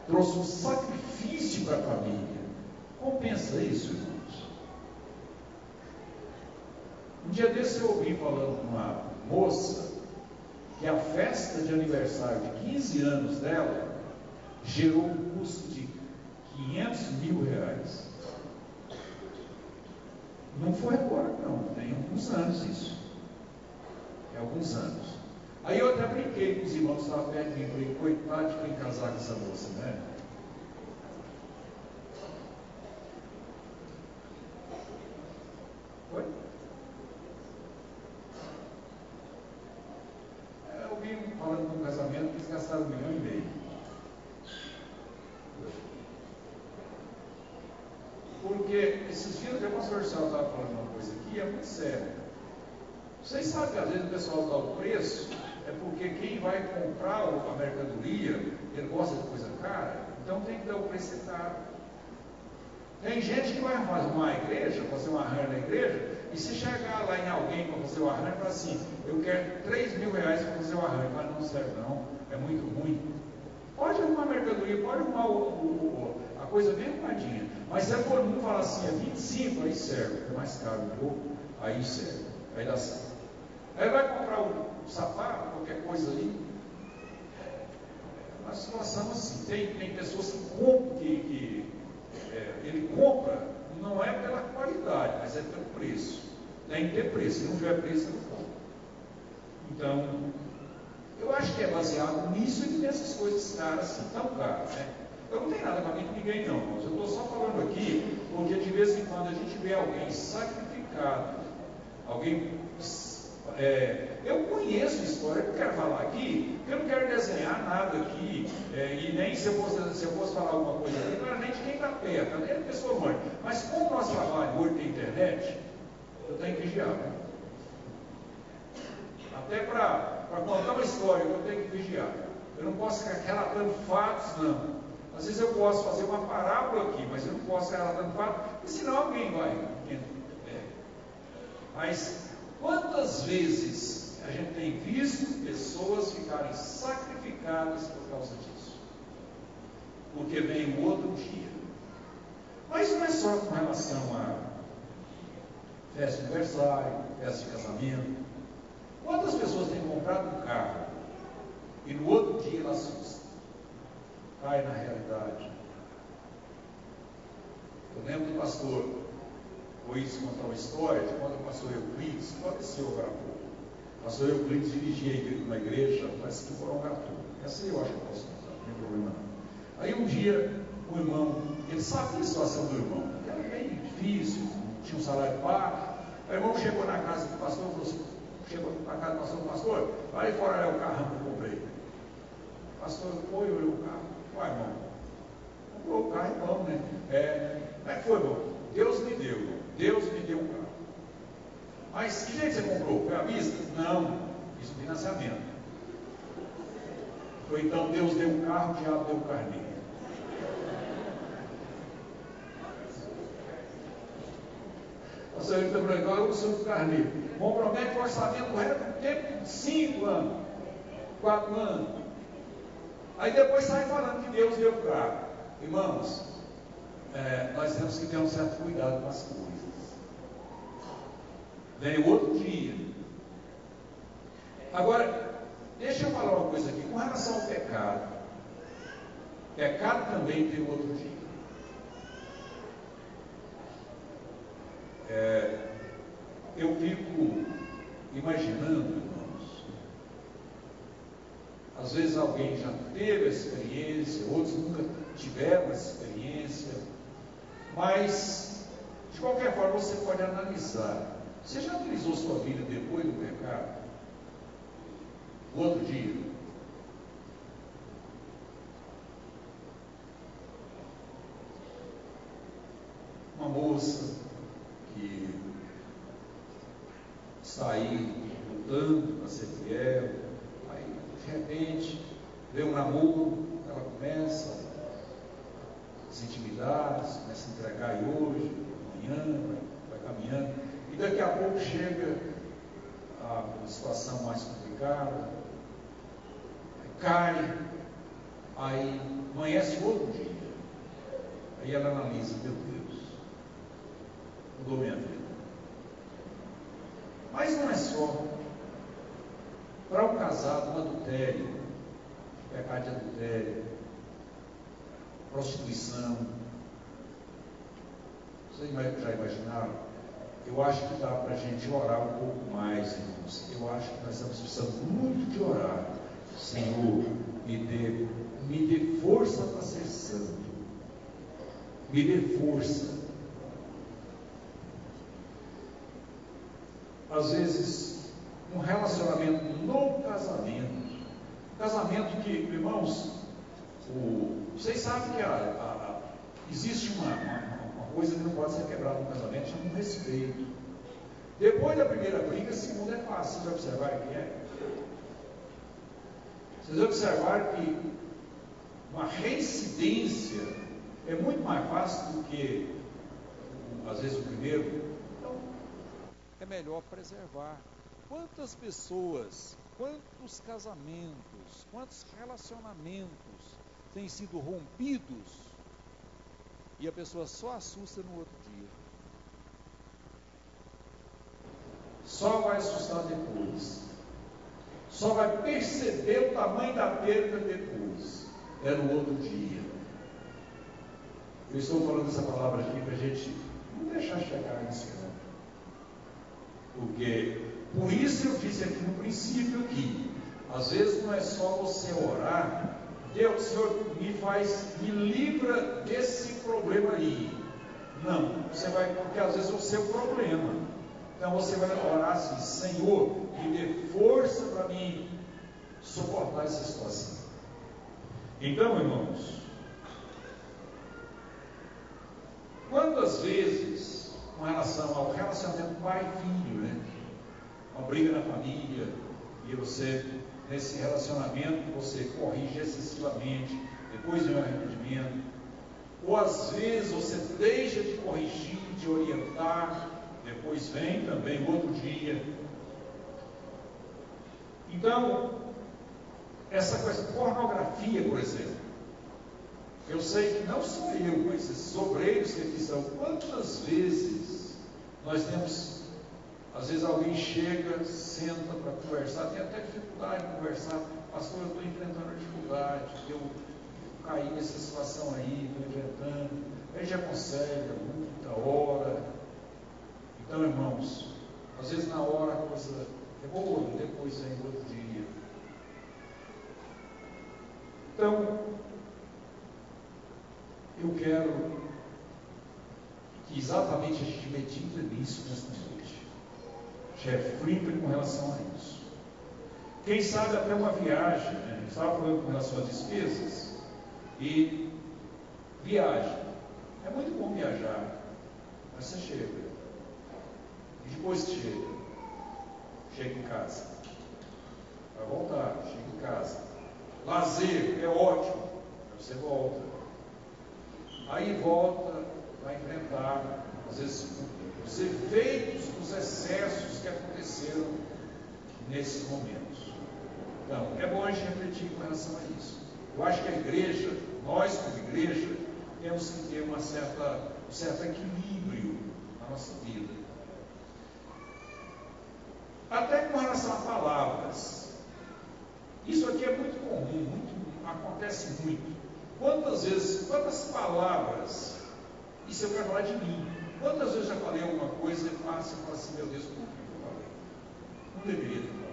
Trouxe um sacrifício para a família. Compensa isso, irmãos? Um dia desse eu ouvi falando com uma moça que a festa de aniversário de 15 anos dela gerou um custo de R$500.000. Não foi agora não, tem alguns anos isso. Tem alguns anos. Aí eu até brinquei com os irmãos que estavam perto de mim, falei, coitado de quem casar com essa moça, né? Oi? Eu vi falando de um casamento que eles gastaram R$1,5 milhão. Porque esses dias o pastor Céu estava falando uma coisa aqui, é muito sério. Vocês sabem que às vezes o pessoal dá o preço, é porque quem vai comprar a mercadoria, ele gosta de coisa cara, então tem que dar o preço caro. Tem gente que vai arrumar a igreja, fazer um arranjo na igreja, e se chegar lá em alguém para fazer o arranjo, fala assim, eu quero R$3.000 para fazer o arranjo, mas não serve não, é muito ruim. Pode arrumar a mercadoria, pode arrumar a coisa bem arrumadinha, mas se todo mundo falar assim, é 25, aí serve, é mais caro um pouco, aí serve, aí dá certo. Aí vai comprar um sapato, qualquer coisa ali. É uma situação assim. Tem pessoas que compram, ele compra, não é pela qualidade, mas é pelo preço. Tem que ter preço, se não tiver preço, não compra. Então, eu acho que é baseado nisso e nessas coisas caras, assim, tão caras, né? Eu não tenho nada para mim com ninguém, não, mas eu estou só falando aqui, porque de vez em quando a gente vê alguém sacrificado, alguém. Eu conheço história, eu não quero falar aqui, eu não quero desenhar nada aqui, e nem se eu fosse falar alguma coisa aqui, não era nem de quem está perto, nem da pessoa morta. Mas como nós trabalhamos hoje na internet, eu tenho que vigiar, né? Até para contar uma história, eu tenho que vigiar. Eu não posso ficar relatando fatos, não. Às vezes eu posso fazer uma parábola aqui, mas eu não posso ficar relatando fatos, porque senão alguém vai. Mas quantas vezes a gente tem visto pessoas ficarem sacrificadas por causa disso? Porque vem o outro dia. Mas não é só com relação a festa de aniversário, festa de casamento. Quantas pessoas têm comprado um carro e no outro dia ela assusta, cai na realidade? Eu lembro do pastor Luiz contar uma história de quando o pastor Euclides faleceu agora há pouco. O pastor Euclides dirigia uma igreja, parece que foram 14. Essa eu acho que eu posso contar, não tem problema não. Aí um dia, o irmão, ele sabe a situação do irmão, era bem difícil, tinha um salário pago. Aí o irmão chegou na casa do pastor e falou assim, chegou na casa do pastor, vai fora é o carro que eu comprei. O pastor foi, olhou o carro, vai irmão, comprou o carro, irmão, né? Como é que foi, irmão? Deus me deu um carro. Mas que jeito você comprou? Foi à vista? Não, isso é financiamento. Foi então Deus deu um carro, o diabo deu um carneiro. A senhora está falando, agora o senhor Carneiro compromete o orçamento do resto do tempo de 5 anos, 4 anos. Aí depois sai falando que Deus deu prazo. Irmãos, nós temos que ter um certo cuidado com as coisas. Vem outro dia. Agora, deixa eu falar uma coisa aqui, com relação ao pecado. Pecado também tem outro dia. Eu fico imaginando, irmãos, às vezes alguém já teve a experiência, outros nunca tiveram essa experiência, mas de qualquer forma você pode analisar. Você já analisou sua vida depois do pecado? O outro dia? Uma moça que está aí lutando para ser fiel, aí de repente vê um namoro, ela começa as intimidades, começa a entregar aí hoje, amanhã, vai caminhando, e daqui a pouco chega a uma situação mais complicada, aí cai, aí amanhece outro dia, aí ela analisa, meu Deus, mudou minha vida. Mas não é só para um casado, um adultério, pecado de adultério, prostituição. Vocês já imaginaram? Eu acho que dá para a gente orar um pouco mais, irmãos. Eu acho que nós estamos precisando muito de orar. Senhor, me dê força para ser santo. Me dê força. Às vezes, um relacionamento no casamento que, irmãos, vocês sabem que existe uma coisa que não pode ser quebrada no casamento, chama um respeito. Depois da primeira briga, a segunda é fácil. Vocês observaram que é? Vocês observaram que uma reincidência é muito mais fácil do que, às vezes, o primeiro. Então, é melhor preservar. Quantas pessoas, quantos casamentos, quantos relacionamentos têm sido rompidos e a pessoa só assusta no outro dia? Só vai assustar depois. Só vai perceber o tamanho da perda depois. É no outro dia. Eu estou falando essa palavra aqui para a gente não deixar chegar nesse ponto. Porque, por isso eu disse aqui no princípio que, às vezes não é só você orar, Deus, Senhor, me livra desse problema aí. Não, você vai, porque às vezes é o seu problema. Então você vai orar assim, Senhor, me dê força para mim suportar essa situação. Então, irmãos, quantas vezes, com relação ao relacionamento pai e filho, né? Uma briga na família, e você, nesse relacionamento, você corrige excessivamente, depois vem o arrependimento, ou às vezes você deixa de corrigir, de orientar, depois vem também outro dia. Então, essa coisa, pornografia, por exemplo, eu sei que não sou eu, mas esses obreiros que aqui estão, quantas vezes nós temos, às vezes alguém chega, senta para conversar, tem até dificuldade de conversar, pastor, eu estou enfrentando a dificuldade, eu caí nessa situação aí, estou enfrentando, a gente aconselha, luta, ora. Então, irmãos, às vezes na hora a coisa é boa, depois vem outro dia. Então, eu quero que exatamente a gente medite nisso nesta noite. Reflita com relação a isso. Quem sabe até uma viagem, né? A gente estava falando com relação às despesas. E viagem. É muito bom viajar, mas você chega. E depois chega em casa. Vai voltar, chega em casa. Lazer é ótimo, aí você volta. Aí volta, vai enfrentar às vezes, os efeitos dos excessos que aconteceram nesses momentos. Então, é bom a gente refletir com relação a isso. Eu acho que a igreja, nós como igreja, temos que ter um certo equilíbrio na nossa vida. Até com relação a palavras. Isso aqui é muito comum, acontece muito. Quantas palavras, isso eu quero falar de mim, quantas vezes já falei alguma coisa e falo assim, meu Deus, por que eu falei? Não deveria ter falado.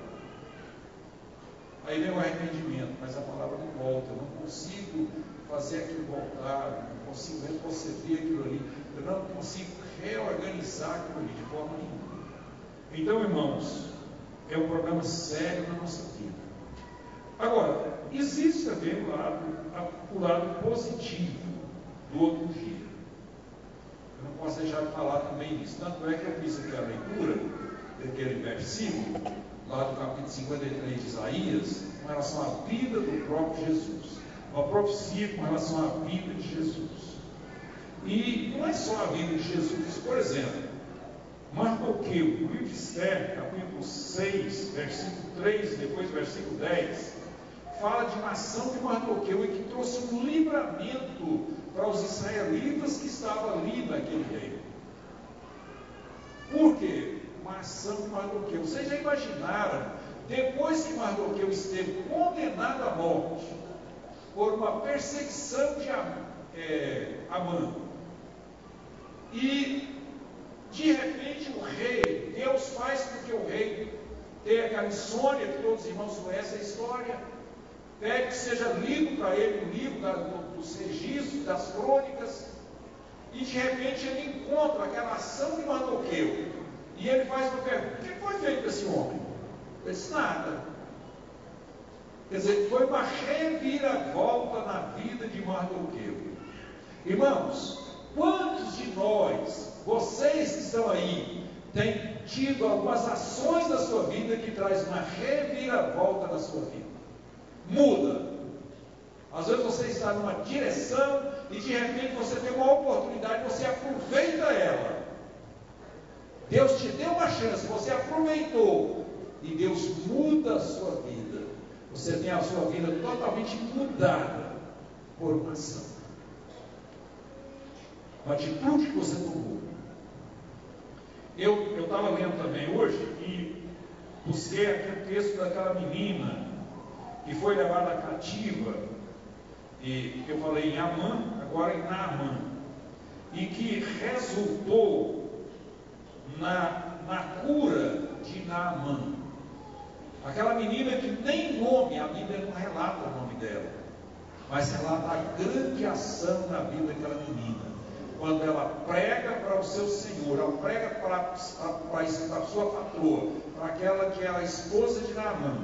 Aí vem o arrependimento, mas a palavra não volta, eu não consigo fazer aquilo voltar, eu não consigo retroceder aquilo ali, eu não consigo reorganizar aquilo ali de forma nenhuma. Então, irmãos, é um problema sério na nossa vida. Agora, existe também o lado positivo do outro dia. Eu não posso deixar de falar também disso. Tanto é que eu fiz aqui a leitura daquele versículo, lá do capítulo 53 de Isaías, com relação à vida do próprio Jesus. Uma profecia com relação à vida de Jesus. E não é só a vida de Jesus. Por exemplo, Mardoqueu, no livro de Esther, capítulo 6, versículo 3, depois versículo 10, fala de uma ação de Mardoqueu e que trouxe um livramento para os israelitas que estavam ali naquele reino. Por quê? Uma ação de Mardoqueu. Vocês já imaginaram, depois que Mardoqueu esteve condenado à morte por uma perseguição de Amã, e de repente o rei, Deus faz com que o rei tenha aquela insônia que todos os irmãos conhecem a história, pede que seja lido para ele o livro dos registros, das crônicas, e de repente ele encontra aquela ação de Mardoqueu, e ele faz uma pergunta: o que foi feito com esse homem? Ele disse: nada. Quer dizer, foi uma reviravolta na vida de Mardoqueu. Irmãos, quantos de nós, vocês que estão aí, têm tido algumas ações na sua vida que traz uma reviravolta na sua vida? Muda. Às vezes você está numa direção e de repente você tem uma oportunidade, você aproveita ela. Deus te deu uma chance, você aproveitou e Deus muda a sua vida. Você tem a sua vida totalmente mudada por uma ação, uma atitude que você tomou. Eu estava lendo também hoje e busquei aquele texto daquela menina que foi levada cativa, e eu falei em Amã, agora em Naamã, e que resultou na cura de Naamã. Aquela menina que nem nome, a Bíblia não relata o nome dela, mas relata a grande ação na vida daquela menina. Quando ela prega para o seu Senhor, ela prega para a sua patroa, para aquela que era a esposa de Naamã,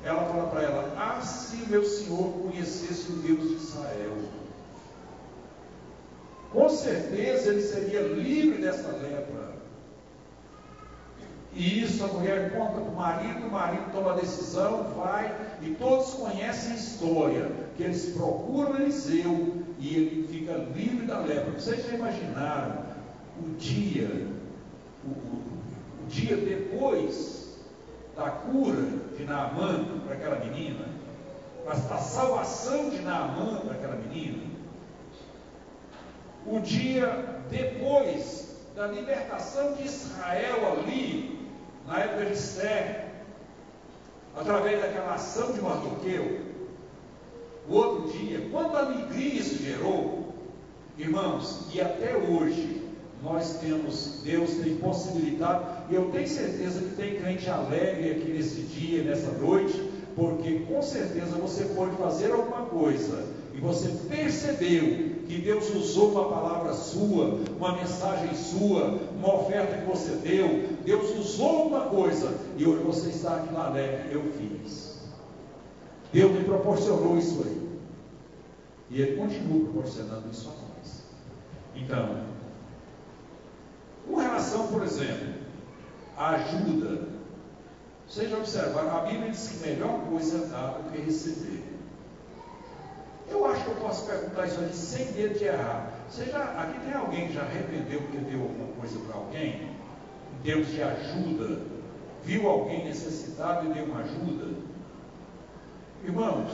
ela fala para ela: ah, se meu Senhor conhecesse o Deus de Israel, com certeza ele seria livre dessa lepra. E isso a mulher conta para o marido toma a decisão, vai, e todos conhecem a história, que eles procuram Eliseu, e ele fica livre da lepra. Vocês já imaginaram o dia depois da cura de Naamã para aquela menina, a salvação de Naamã para aquela menina, o dia depois da libertação de Israel ali, na época de Esther, através daquela ação de Mardoqueu, o outro dia, quanta alegria isso gerou, irmãos, e até hoje nós temos, Deus tem possibilitado, e eu tenho certeza que tem crente alegre aqui nesse dia, nessa noite, porque com certeza você pode fazer alguma coisa, e você percebeu que Deus usou uma palavra sua, uma mensagem sua, uma oferta que você deu, Deus usou alguma coisa, e hoje você está aqui lá alegre. Eu fiz, Deus me proporcionou isso aí, e Ele continua proporcionando isso a nós. Então, com relação, por exemplo, à ajuda, vocês já observaram, a Bíblia diz que melhor coisa é dar do que receber. Eu acho acho que eu posso perguntar isso aqui sem medo de errar. Aqui tem alguém que já arrependeu porque deu alguma coisa para alguém? Em termos de ajuda? Viu alguém necessitado e deu uma ajuda? Irmãos,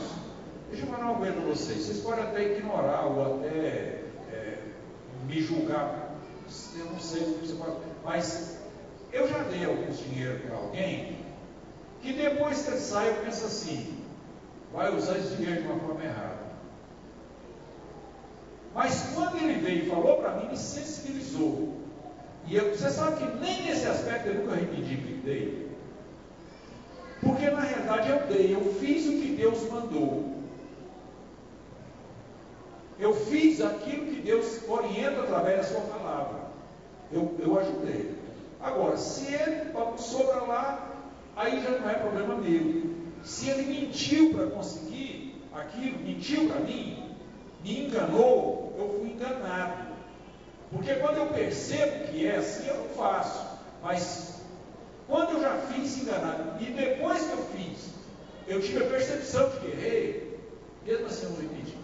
deixa eu falar uma coisa para vocês. Vocês podem até ignorar ou até me julgar. Eu não sei o que você pode... Mas eu já dei alguns dinheiro para alguém que depois que ele sai, eu penso assim: vai usar esse dinheiro de uma forma errada. Mas quando ele veio e falou para mim, me sensibilizou. E você sabe que nem nesse aspecto eu nunca arrependi que dei. Porque na realidade eu dei, eu fiz o que Deus mandou. Eu fiz aquilo que Deus orienta através da sua palavra. Eu ajudei. Agora, se ele sobra lá, aí já não é problema meu. Se ele mentiu para conseguir aquilo, mentiu para mim, me enganou, eu fui enganado. Porque quando eu percebo que é assim, eu não faço. Mas quando eu já fiz enganado, e depois que eu fiz, eu tive a percepção de que errei, mesmo assim eu não repeti.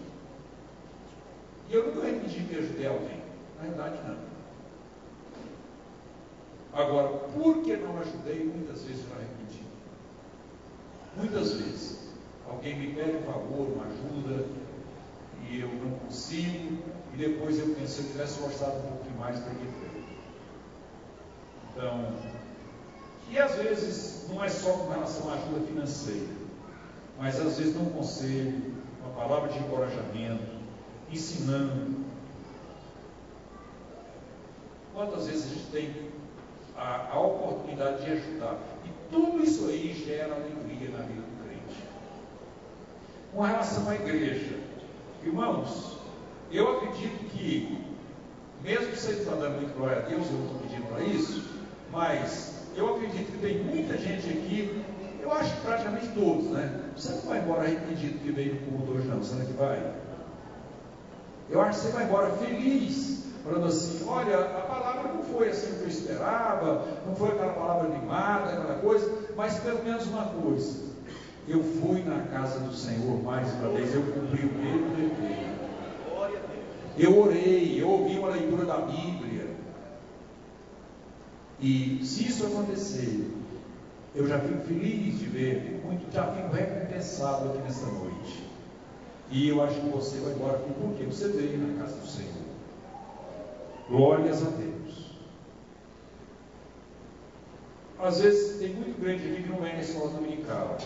E eu nunca repeti que ajudei alguém. Na verdade, não. Agora, por que não ajudei? Muitas vezes eu já repeti. Muitas vezes. Alguém me pede um favor, uma ajuda, e eu não consigo, e depois eu penso, se eu tivesse gostado um pouquinho mais, teria feito. Então, e às vezes não é só com relação à ajuda financeira, mas às vezes num conselho, uma palavra de encorajamento, ensinando. Quantas vezes a gente tem a oportunidade de ajudar? E tudo isso aí gera alegria na vida do crente. Com relação à igreja, irmãos, eu acredito que, mesmo que você não está dando muito glória a Deus, eu não estou pedindo para isso, mas eu acredito que tem muita gente aqui, eu acho que praticamente todos, né? Você não vai embora arrependido que veio no culto hoje, não, será que vai? Eu acho que você vai embora feliz, falando assim: olha, a palavra não foi assim o que eu esperava, não foi aquela palavra animada, aquela coisa, mas pelo menos uma coisa: eu fui na casa do Senhor mais uma vez, eu cumpri o meu dever. Eu orei, eu ouvi uma leitura da Bíblia. E se isso acontecer, eu já fico feliz de ver, já fico recompensado aqui nessa noite. E eu acho que você vai embora porque você veio na casa do Senhor. Glórias a Deus. Às vezes tem muito crente aqui que não vem na escola dominical.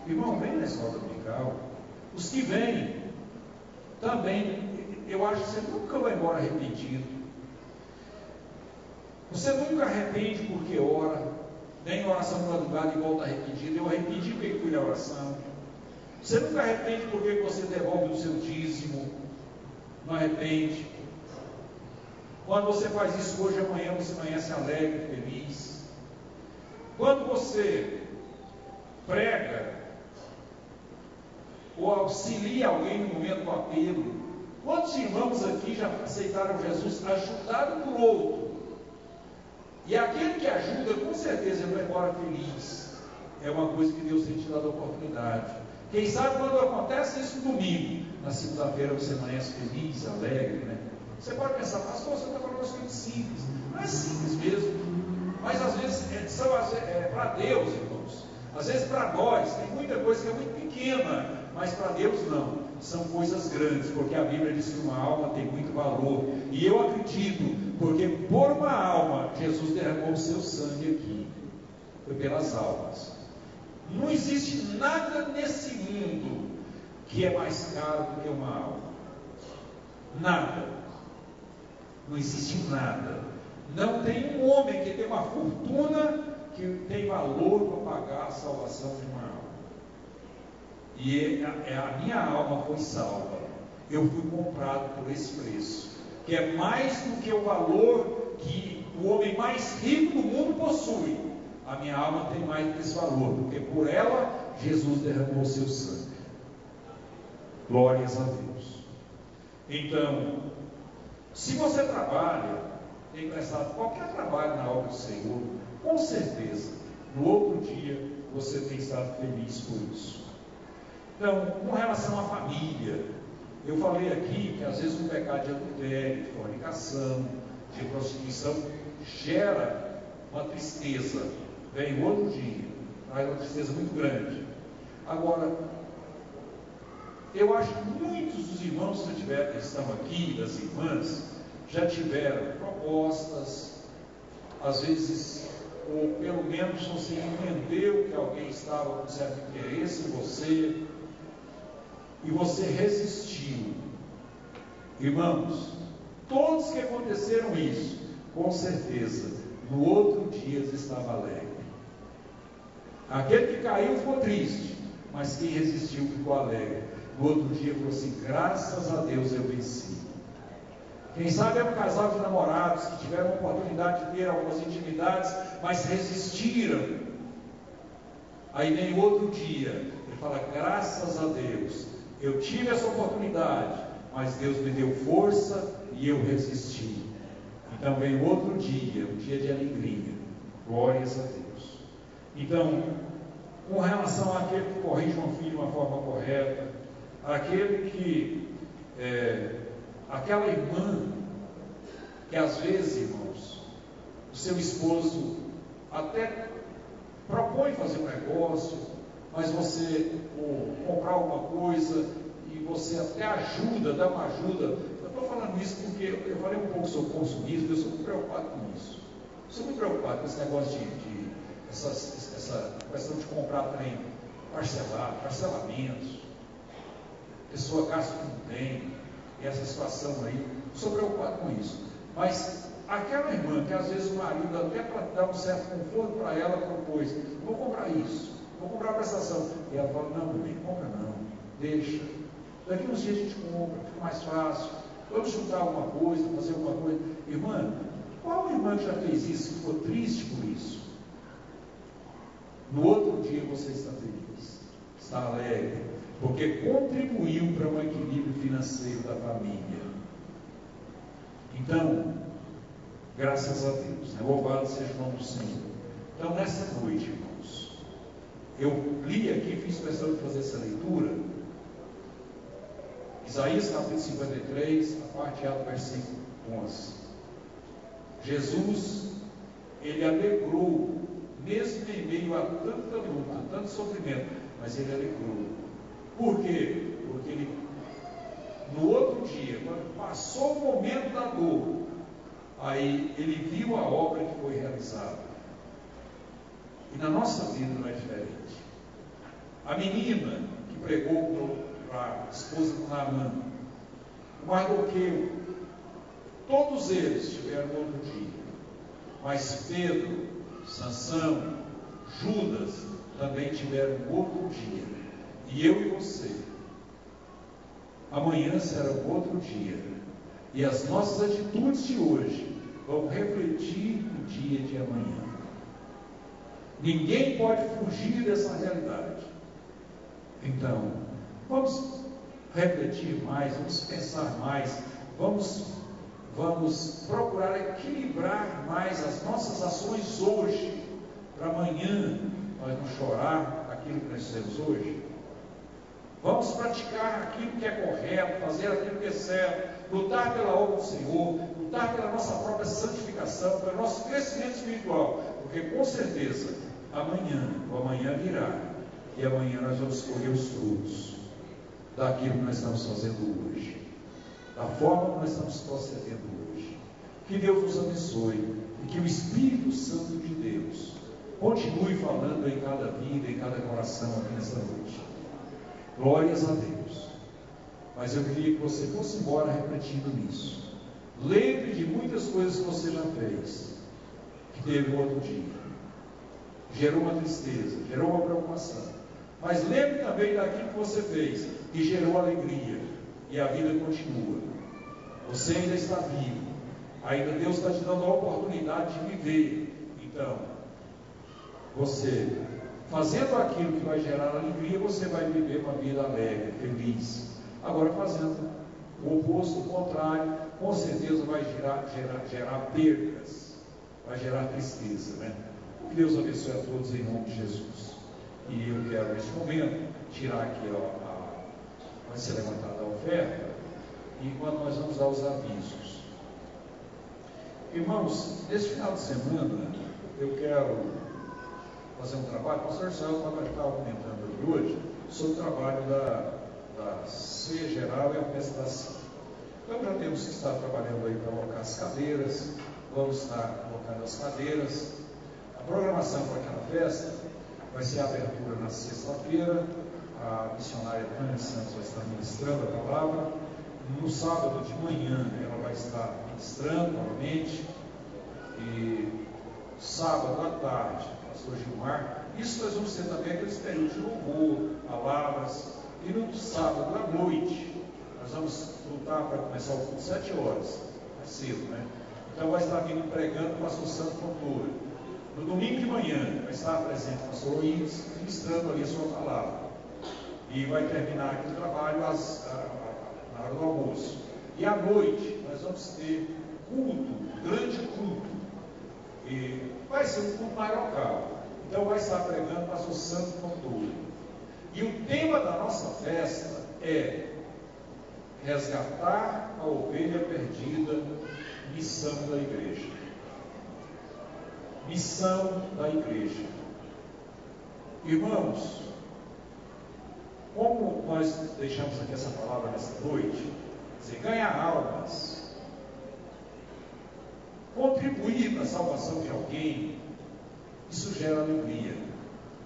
Irmão, vem na escola dominical. Os que vêm também, eu acho que você nunca vai embora arrependido. Você nunca arrepende porque ora, nem oração de madrugada e volta arrependido. Eu arrependi porque fui na oração. Você nunca arrepende porque você devolve o seu dízimo. Não arrepende. Quando você faz isso hoje, amanhã você amanhece alegre, feliz. Quando você prega ou auxilia alguém no momento do apelo, quantos irmãos aqui já aceitaram Jesus, ajudaram por outro? E aquele que ajuda, com certeza ele vai embora feliz. É uma coisa que Deus tem te dado a oportunidade. Quem sabe quando acontece isso no domingo, na segunda-feira você amanhece feliz, alegre, né? Você pode pensar: pastor, você está falando coisas simples. Não é simples mesmo, mas às vezes são para Deus, irmãos. Às vezes para nós tem muita coisa que é muito pequena, mas para Deus não. São coisas grandes, porque a Bíblia diz que uma alma tem muito valor. E eu acredito, porque por uma alma Jesus derramou o seu sangue aqui. Foi pelas almas. Não existe nada nesse mundo que é mais caro do que uma alma. Nada. Não existe nada. Não tem um homem que tem uma fortuna que tem valor para pagar a salvação de uma alma. E a minha alma foi salva. Eu fui comprado por esse preço, que é mais do que o valor que o homem mais rico do mundo possui. A minha alma tem mais do que esse valor, porque por ela Jesus derramou o seu sangue. Glórias a Deus. Então, se você trabalha, tem prestado qualquer trabalho na obra do Senhor, com certeza, no outro dia, você tem estado feliz por isso. Então, com relação à família, Eu falei aqui que às vezes um pecado de adultério, de fornicação, de prostituição gera uma tristeza. Vem outro dia, traz uma tristeza muito grande. Agora, eu acho que muitos dos irmãos que estão aqui, das irmãs, já tiveram propostas, às vezes, ou pelo menos você entendeu que alguém estava com certo interesse em você, e você resistiu. Irmãos, todos que aconteceram isso, com certeza, no outro dia estava alegre. Aquele que caiu ficou triste, mas quem resistiu ficou alegre. No outro dia falou assim: graças a Deus eu venci. Quem sabe é um casal de namorados que tiveram a oportunidade de ter algumas intimidades, mas resistiram. Aí vem outro dia, ele fala: graças a Deus, eu tive essa oportunidade, mas Deus me deu força e eu resisti. Então vem outro dia, um dia de alegria. Glórias a Deus. Então, com relação àquele que corrige um filho de uma forma correta, aquele que, aquela irmã, que às vezes, irmãos, o seu esposo até propõe fazer um negócio, mas você comprar alguma coisa e você até ajuda, dá uma ajuda. Eu estou falando isso porque eu falei um pouco sobre consumismo, eu sou muito preocupado com isso. Eu sou muito preocupado com esse negócio essa questão de comprar trem parcelamentos, a pessoa gasta o que não tem, e essa situação aí, eu sou preocupado com isso. Mas aquela irmã que às vezes o marido, até para dar um certo conforto para ela, propôs: vou comprar isso, vou comprar a prestação. E ela fala: não, meu bem, compra não, deixa. Daqui uns dias a gente compra, fica mais fácil. Vamos juntar alguma coisa, fazer alguma coisa. Irmã, qual irmã que já fez isso, que ficou triste por isso? No outro dia você está feliz, está alegre, porque contribuiu para um equilíbrio financeiro da família. Então, graças a Deus, né? Louvado seja o nome do Senhor. Então, nessa noite, irmãos, eu li aqui, fiz questão de fazer essa leitura, Isaías capítulo 53, a parte A do versículo 11. Jesus, ele alegrou, mesmo em meio a tanta luta, tanto sofrimento, mas ele alegrou. Por quê? Porque ele, no outro dia, quando passou o momento da dor, aí ele viu a obra que foi realizada. E na nossa vida não é diferente. A menina que pregou para a esposa do Naamã, o Mardoqueu, todos eles tiveram outro dia. Mas Pedro, Sansão, Judas também tiveram outro dia. E eu e você, amanhã será outro dia. E as nossas atitudes de hoje vão refletir o dia de amanhã. Ninguém pode fugir dessa realidade. Então, vamos refletir mais, vamos pensar mais, vamos procurar equilibrar mais as nossas ações hoje, para amanhã nós não chorar aquilo que nós fizemos hoje. Vamos praticar aquilo que é correto, fazer aquilo que é certo, lutar pela obra do Senhor, lutar pela nossa própria santificação, pelo nosso crescimento espiritual, porque com certeza o amanhã virá, e amanhã nós vamos colher os frutos daquilo que nós estamos fazendo hoje, da forma que nós estamos procedendo hoje. Que Deus nos abençoe e que o Espírito Santo de Deus continue falando em cada vida, em cada coração aqui nesta noite. Glórias a Deus. Mas eu queria que você fosse embora refletindo nisso. Lembre de muitas coisas que você já fez, que teve um outro dia, gerou uma tristeza, gerou uma preocupação. Mas lembre também daquilo que você fez, que gerou alegria, e a vida continua. Você ainda está vivo, ainda Deus está te dando a oportunidade de viver. Então, você fazendo aquilo que vai gerar alegria, você vai viver uma vida alegre, feliz. Agora, fazendo o oposto, o contrário, com certeza vai gerar perdas, vai gerar tristeza, né? Que Deus abençoe a todos em nome de Jesus. E eu quero neste momento tirar aqui vai ser levantada a oferta. enquanto nós vamos dar os avisos. Irmãos, nesse final de semana, eu quero fazer um trabalho. O pastor Celso estava comentando aqui hoje sobre o trabalho da ceia geral e a festa da ceia. Então já temos que estar trabalhando aí para colocar as cadeiras, vamos estar colocando as cadeiras. A programação para aquela festa vai ser a abertura na sexta-feira, a missionária Tânia Santos vai estar ministrando a palavra. No sábado de manhã ela vai estar ministrando novamente, e sábado à tarde, pastor Gilmar. Isso nós vamos ter também aqueles períodos de louvor, palavras, e no sábado à noite nós vamos lutar para começar o culto 7 horas, mais cedo, né? Então vai estar vindo pregando o pastor Santo Fontoura. No domingo de manhã vai estar presente o pastor Luiz, ministrando ali a sua palavra. E vai terminar aqui o trabalho na hora do almoço. E à noite nós vamos ter culto, grande culto. E vai ser um culto mais local. Então vai estar pregando o pastor Santo Fontoura. E o tema da nossa festa é resgatar a ovelha perdida, missão da igreja. Missão da igreja. Irmãos, como nós deixamos aqui essa palavra nessa noite, dizer, ganhar almas, contribuir para a salvação de alguém, isso gera alegria.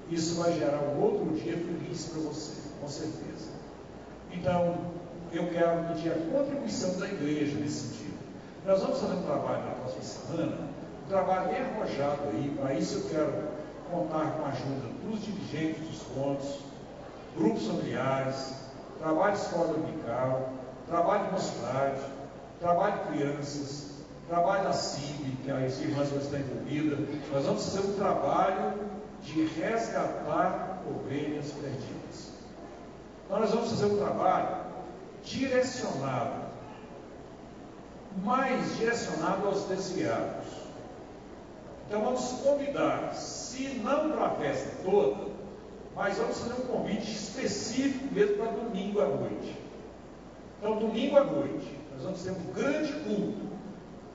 Isso vai gerar um outro dia feliz para você, com certeza. Então, eu quero pedir a contribuição da igreja nesse sentido. Nós vamos fazer um trabalho na próxima semana, um trabalho bem arrojado aí. Para isso eu quero contar com a ajuda dos dirigentes dos pontos, grupos familiares, trabalho de escola dominical, trabalho de mocidade, trabalho de crianças, trabalho da CIB, que as irmãs vão estar envolvidas. Nós vamos fazer um trabalho de resgatar ovelhas perdidas. Então nós vamos fazer um trabalho direcionado, mais direcionado aos desviados. Então vamos convidar, se não para a festa toda, mas vamos fazer um convite específico mesmo para domingo à noite. Então domingo à noite nós vamos ter um grande culto,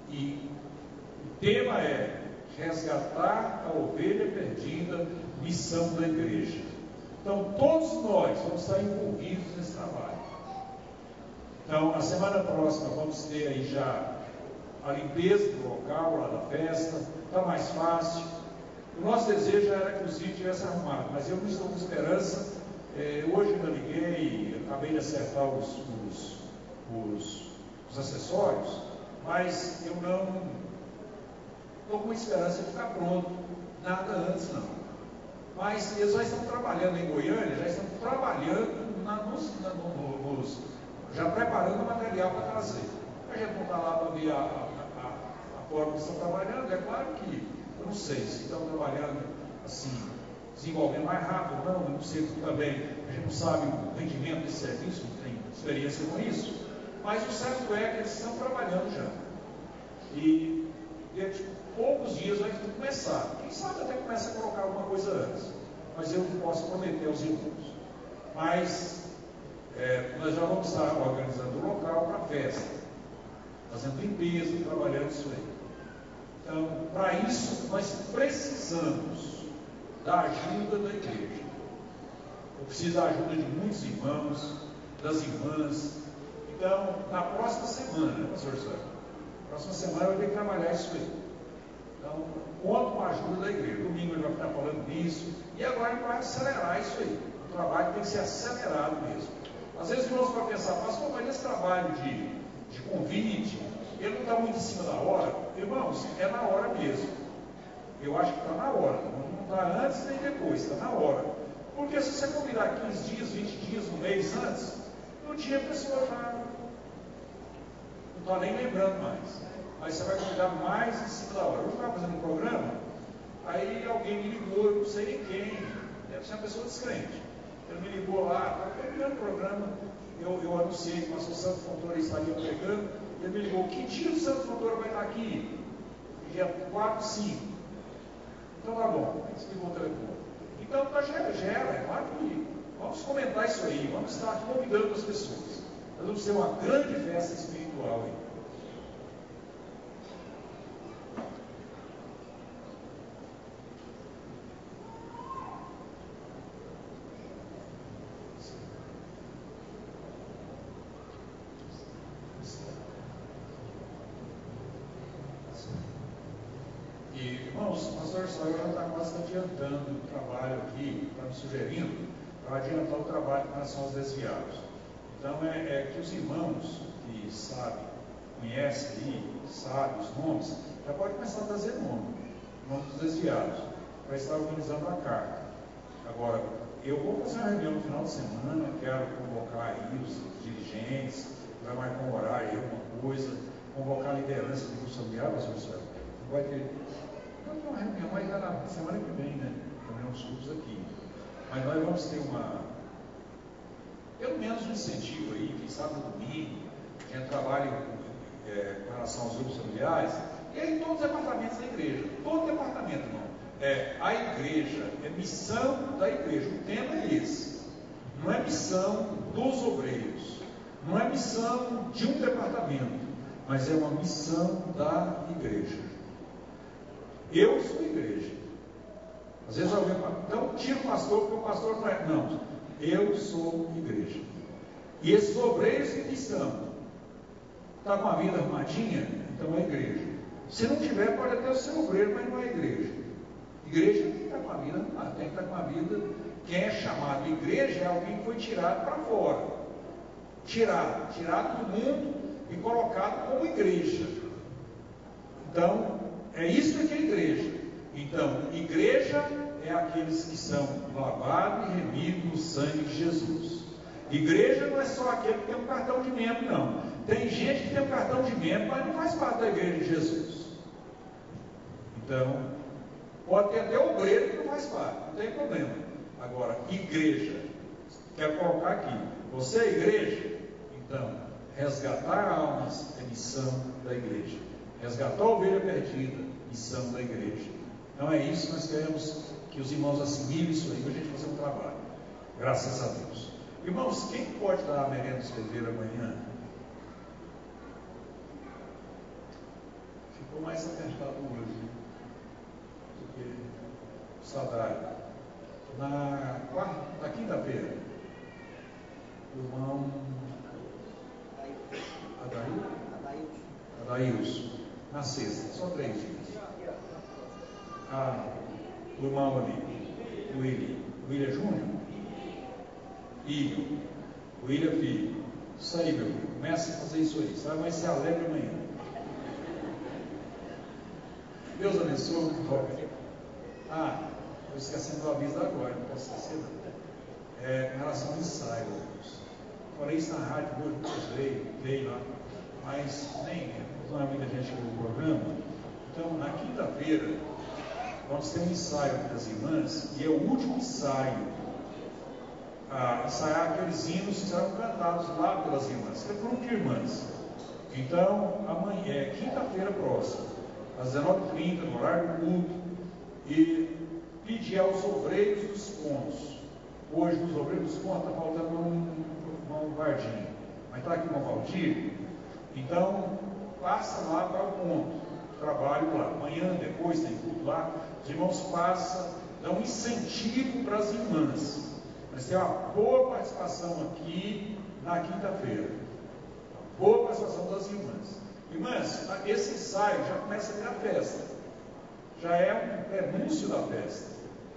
e o tema é resgatar a ovelha perdida, missão da igreja. Então todos nós vamos estar envolvidos nesse trabalho. Então, na semana próxima vamos ter aí já a limpeza do local lá da festa, está mais fácil. O nosso desejo era que o sítio tivesse arrumado, mas eu não estou com esperança. Hoje eu ainda liguei, acabei de acertar os acessórios, mas eu não estou com esperança de ficar pronto, nada antes não. Mas eles já estão trabalhando em Goiânia, já estão trabalhando já preparando o material para trazer. A gente não está lá para ver a forma que estão trabalhando. É claro que eu não sei se estão trabalhando assim, desenvolvendo mais rápido, não sei também. A gente não sabe o rendimento desse serviço, não tem experiência com isso. Mas o certo é que eles estão trabalhando já. E dentro de poucos dias vai começar. Quem sabe até começa a colocar alguma coisa antes. Mas eu não posso prometer aos irmãos. Mas nós já vamos estar organizando o local para a festa, fazendo limpeza, trabalhando isso aí. Então, para isso, nós precisamos da ajuda da igreja. Eu preciso da ajuda de muitos irmãos, das irmãs. Então, na próxima semana, né, pastor Sérgio? Próxima semana eu vou ter que trabalhar isso aí. Então, conto com a ajuda da igreja. Domingo ele vai ficar falando disso. E agora ele vai acelerar isso aí. O trabalho tem que ser acelerado mesmo. Às vezes nós vamos pensar, pastor, mas esse trabalho de convite, ele não está muito em cima da hora. Irmãos, é na hora mesmo. Eu acho que está na hora. Não está antes nem depois, está na hora. Porque se você convidar 15 dias, 20 dias, um mês antes, no dia a pessoa já não está nem lembrando mais. Aí você vai convidar mais em cima da hora. Eu estava fazendo um programa, aí alguém me ligou, eu não sei nem quem, deve ser uma pessoa descrente. Ele me ligou lá, estava terminando o programa, eu anunciei que o pastor Santo Fontoura estaria pregando, ele me ligou, que dia o Santo Fontoura vai estar aqui? Dia 4, 5. Então tá bom, desligou o telefone. Então gera, é claro que vamos comentar isso aí, vamos estar convidando as pessoas. Nós vamos ter uma grande festa espiritual aí. E, irmãos, o pastor Israel já está quase adiantando o trabalho aqui, está me sugerindo para adiantar o trabalho com relação aos desviados. Então, é que os irmãos que sabem, conhecem aí, sabem os nomes, já pode começar a trazer nome dos desviados, para estar organizando a carta. Agora, eu vou fazer uma reunião no final de semana, quero convocar aí os dirigentes, vai marcar um horário aí, alguma coisa, convocar a liderança do grupo familiar, pastor Israel. Vai ter uma reunião, mas na semana que vem, né? Também uns grupos aqui. Mas nós vamos ter pelo menos um incentivo aí, quem sabe no domingo, que trabalhe com relação aos grupos familiares, e aí todos os departamentos da igreja, todo departamento, não. A igreja, é missão da igreja, o tema é esse. Não é missão dos obreiros, não é missão de um departamento, mas é uma missão da igreja. Eu sou igreja. Às vezes alguém fala, então tira o pastor, porque o pastor não é. Não, eu sou igreja. E esses obreiros que estão, está com a vida arrumadinha, então é igreja. Se não tiver, pode até ser obreiro, mas não é igreja. Igreja tem que estar com a vida arrumada, tem que estar com a vida. Quem é chamado igreja é alguém que foi tirado para fora. Tirado do mundo e colocado como igreja. Então, é isso que é igreja. Então, igreja é aqueles que são lavados e remidos no sangue de Jesus. Igreja não é só aquele que tem um cartão de membro, não. Tem gente que tem um cartão de membro, mas não faz parte da igreja de Jesus. Então, pode ter até obreiro que não faz parte, não tem problema. Agora, igreja, quero colocar aqui, você é igreja? Então, resgatar almas é missão da igreja. Resgatar a ovelha perdida, missão da igreja. Então é isso que nós queremos que os irmãos assimilem isso aí, para a gente fazer um trabalho. Graças a Deus. Irmãos, quem pode dar a merenda do escrever amanhã? Ficou mais apertado hoje do que o salário. Na quinta-feira, o irmão Adailson. Na sexta, só 3 dias. O irmão ali, o William Júnior, Ilho, o William Filho. Isso aí, meu filho, começa a fazer isso aí, sabe? Vai ser alegre amanhã. Deus abençoe. Estou esquecendo do aviso agora, não posso esquecer não. Com relação ao ensaio, falei isso na rádio, hoje veio lá, mas não é muita gente que viu o programa. Então, na quinta-feira, vamos ter um ensaio das irmãs, e é o último ensaio, ensaiar aqueles hinos que serão cantados lá pelas irmãs, que é grupo de irmãs. Então, amanhã, quinta-feira próxima, às 19h30, no horário do culto, e pedir aos obreiros dos pontos. Hoje, nos obreiros dos pontos, está faltando um guardinha, mas está aqui uma Valdir. Então, passa lá para o ponto, trabalho lá. Amanhã, depois, tem culto lá. Os irmãos passam, dão um incentivo para as irmãs. Mas tem uma boa participação aqui na quinta-feira. Boa participação das irmãs. Irmãs, esse ensaio já começa a virar festa. Já é um prenúncio da festa.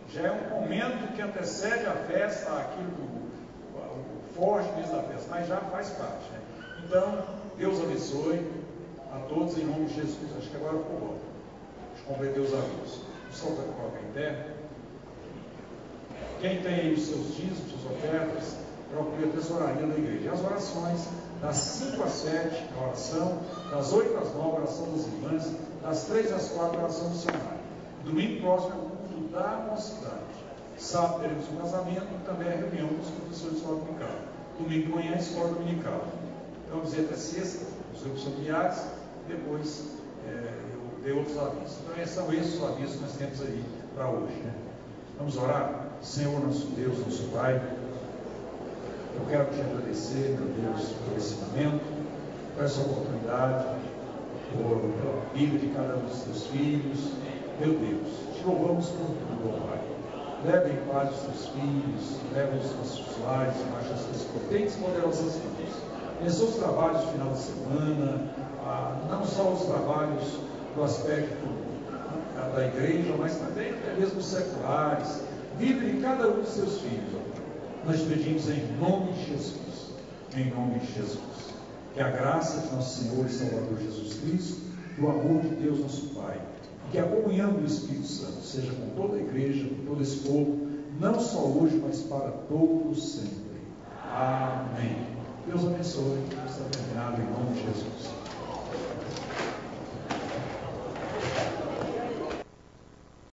Já é um momento que antecede a festa, aquilo o forte mesmo da festa, mas já faz parte. Né? Então, Deus abençoe a todos em nome de Jesus. Acho que agora ficou bom. Deixa eu completar os avisos. O sol vai colocar em pé. Quem tem aí os seus dízimos, suas ofertas, procure a tesouraria da igreja. E as orações, das 5 às 7, a oração, das 8 às 9, a oração das irmãs, das 3 às 4, a oração missionária. Domingo próximo é o culto da mocidade. Sábado teremos um casamento e também a reunião dos professores de escola dominical. Domingo de manhã, escola dominical. Então, vamos dizer até sexta, os grupos familiares, depois eu dei outros avisos. Então, são esses os avisos que nós temos aí para hoje. Né? Vamos orar? Senhor, nosso Deus, nosso Pai, Eu quero te agradecer, meu Deus, por esse momento, por essa oportunidade, pela vida de cada um dos teus filhos. Meu Deus, te louvamos por tudo, ó Pai. Leva em paz os teus filhos, leva os nossos lares, embaixo das tuas potentes e poderosas mãos. Abençoa os trabalhos do final de semana, não só os trabalhos do aspecto da igreja, mas também até mesmo seculares. Vive em cada um dos seus filhos, ó Pai. Nós pedimos em nome de Jesus, em nome de Jesus, que a graça de nosso Senhor e Salvador Jesus Cristo, o amor de Deus nosso Pai, e que a comunhão do Espírito Santo seja com toda a igreja, com todo esse povo, não só hoje, mas para todos sempre. Amém. Deus abençoe. Está terminado em nome de Jesus.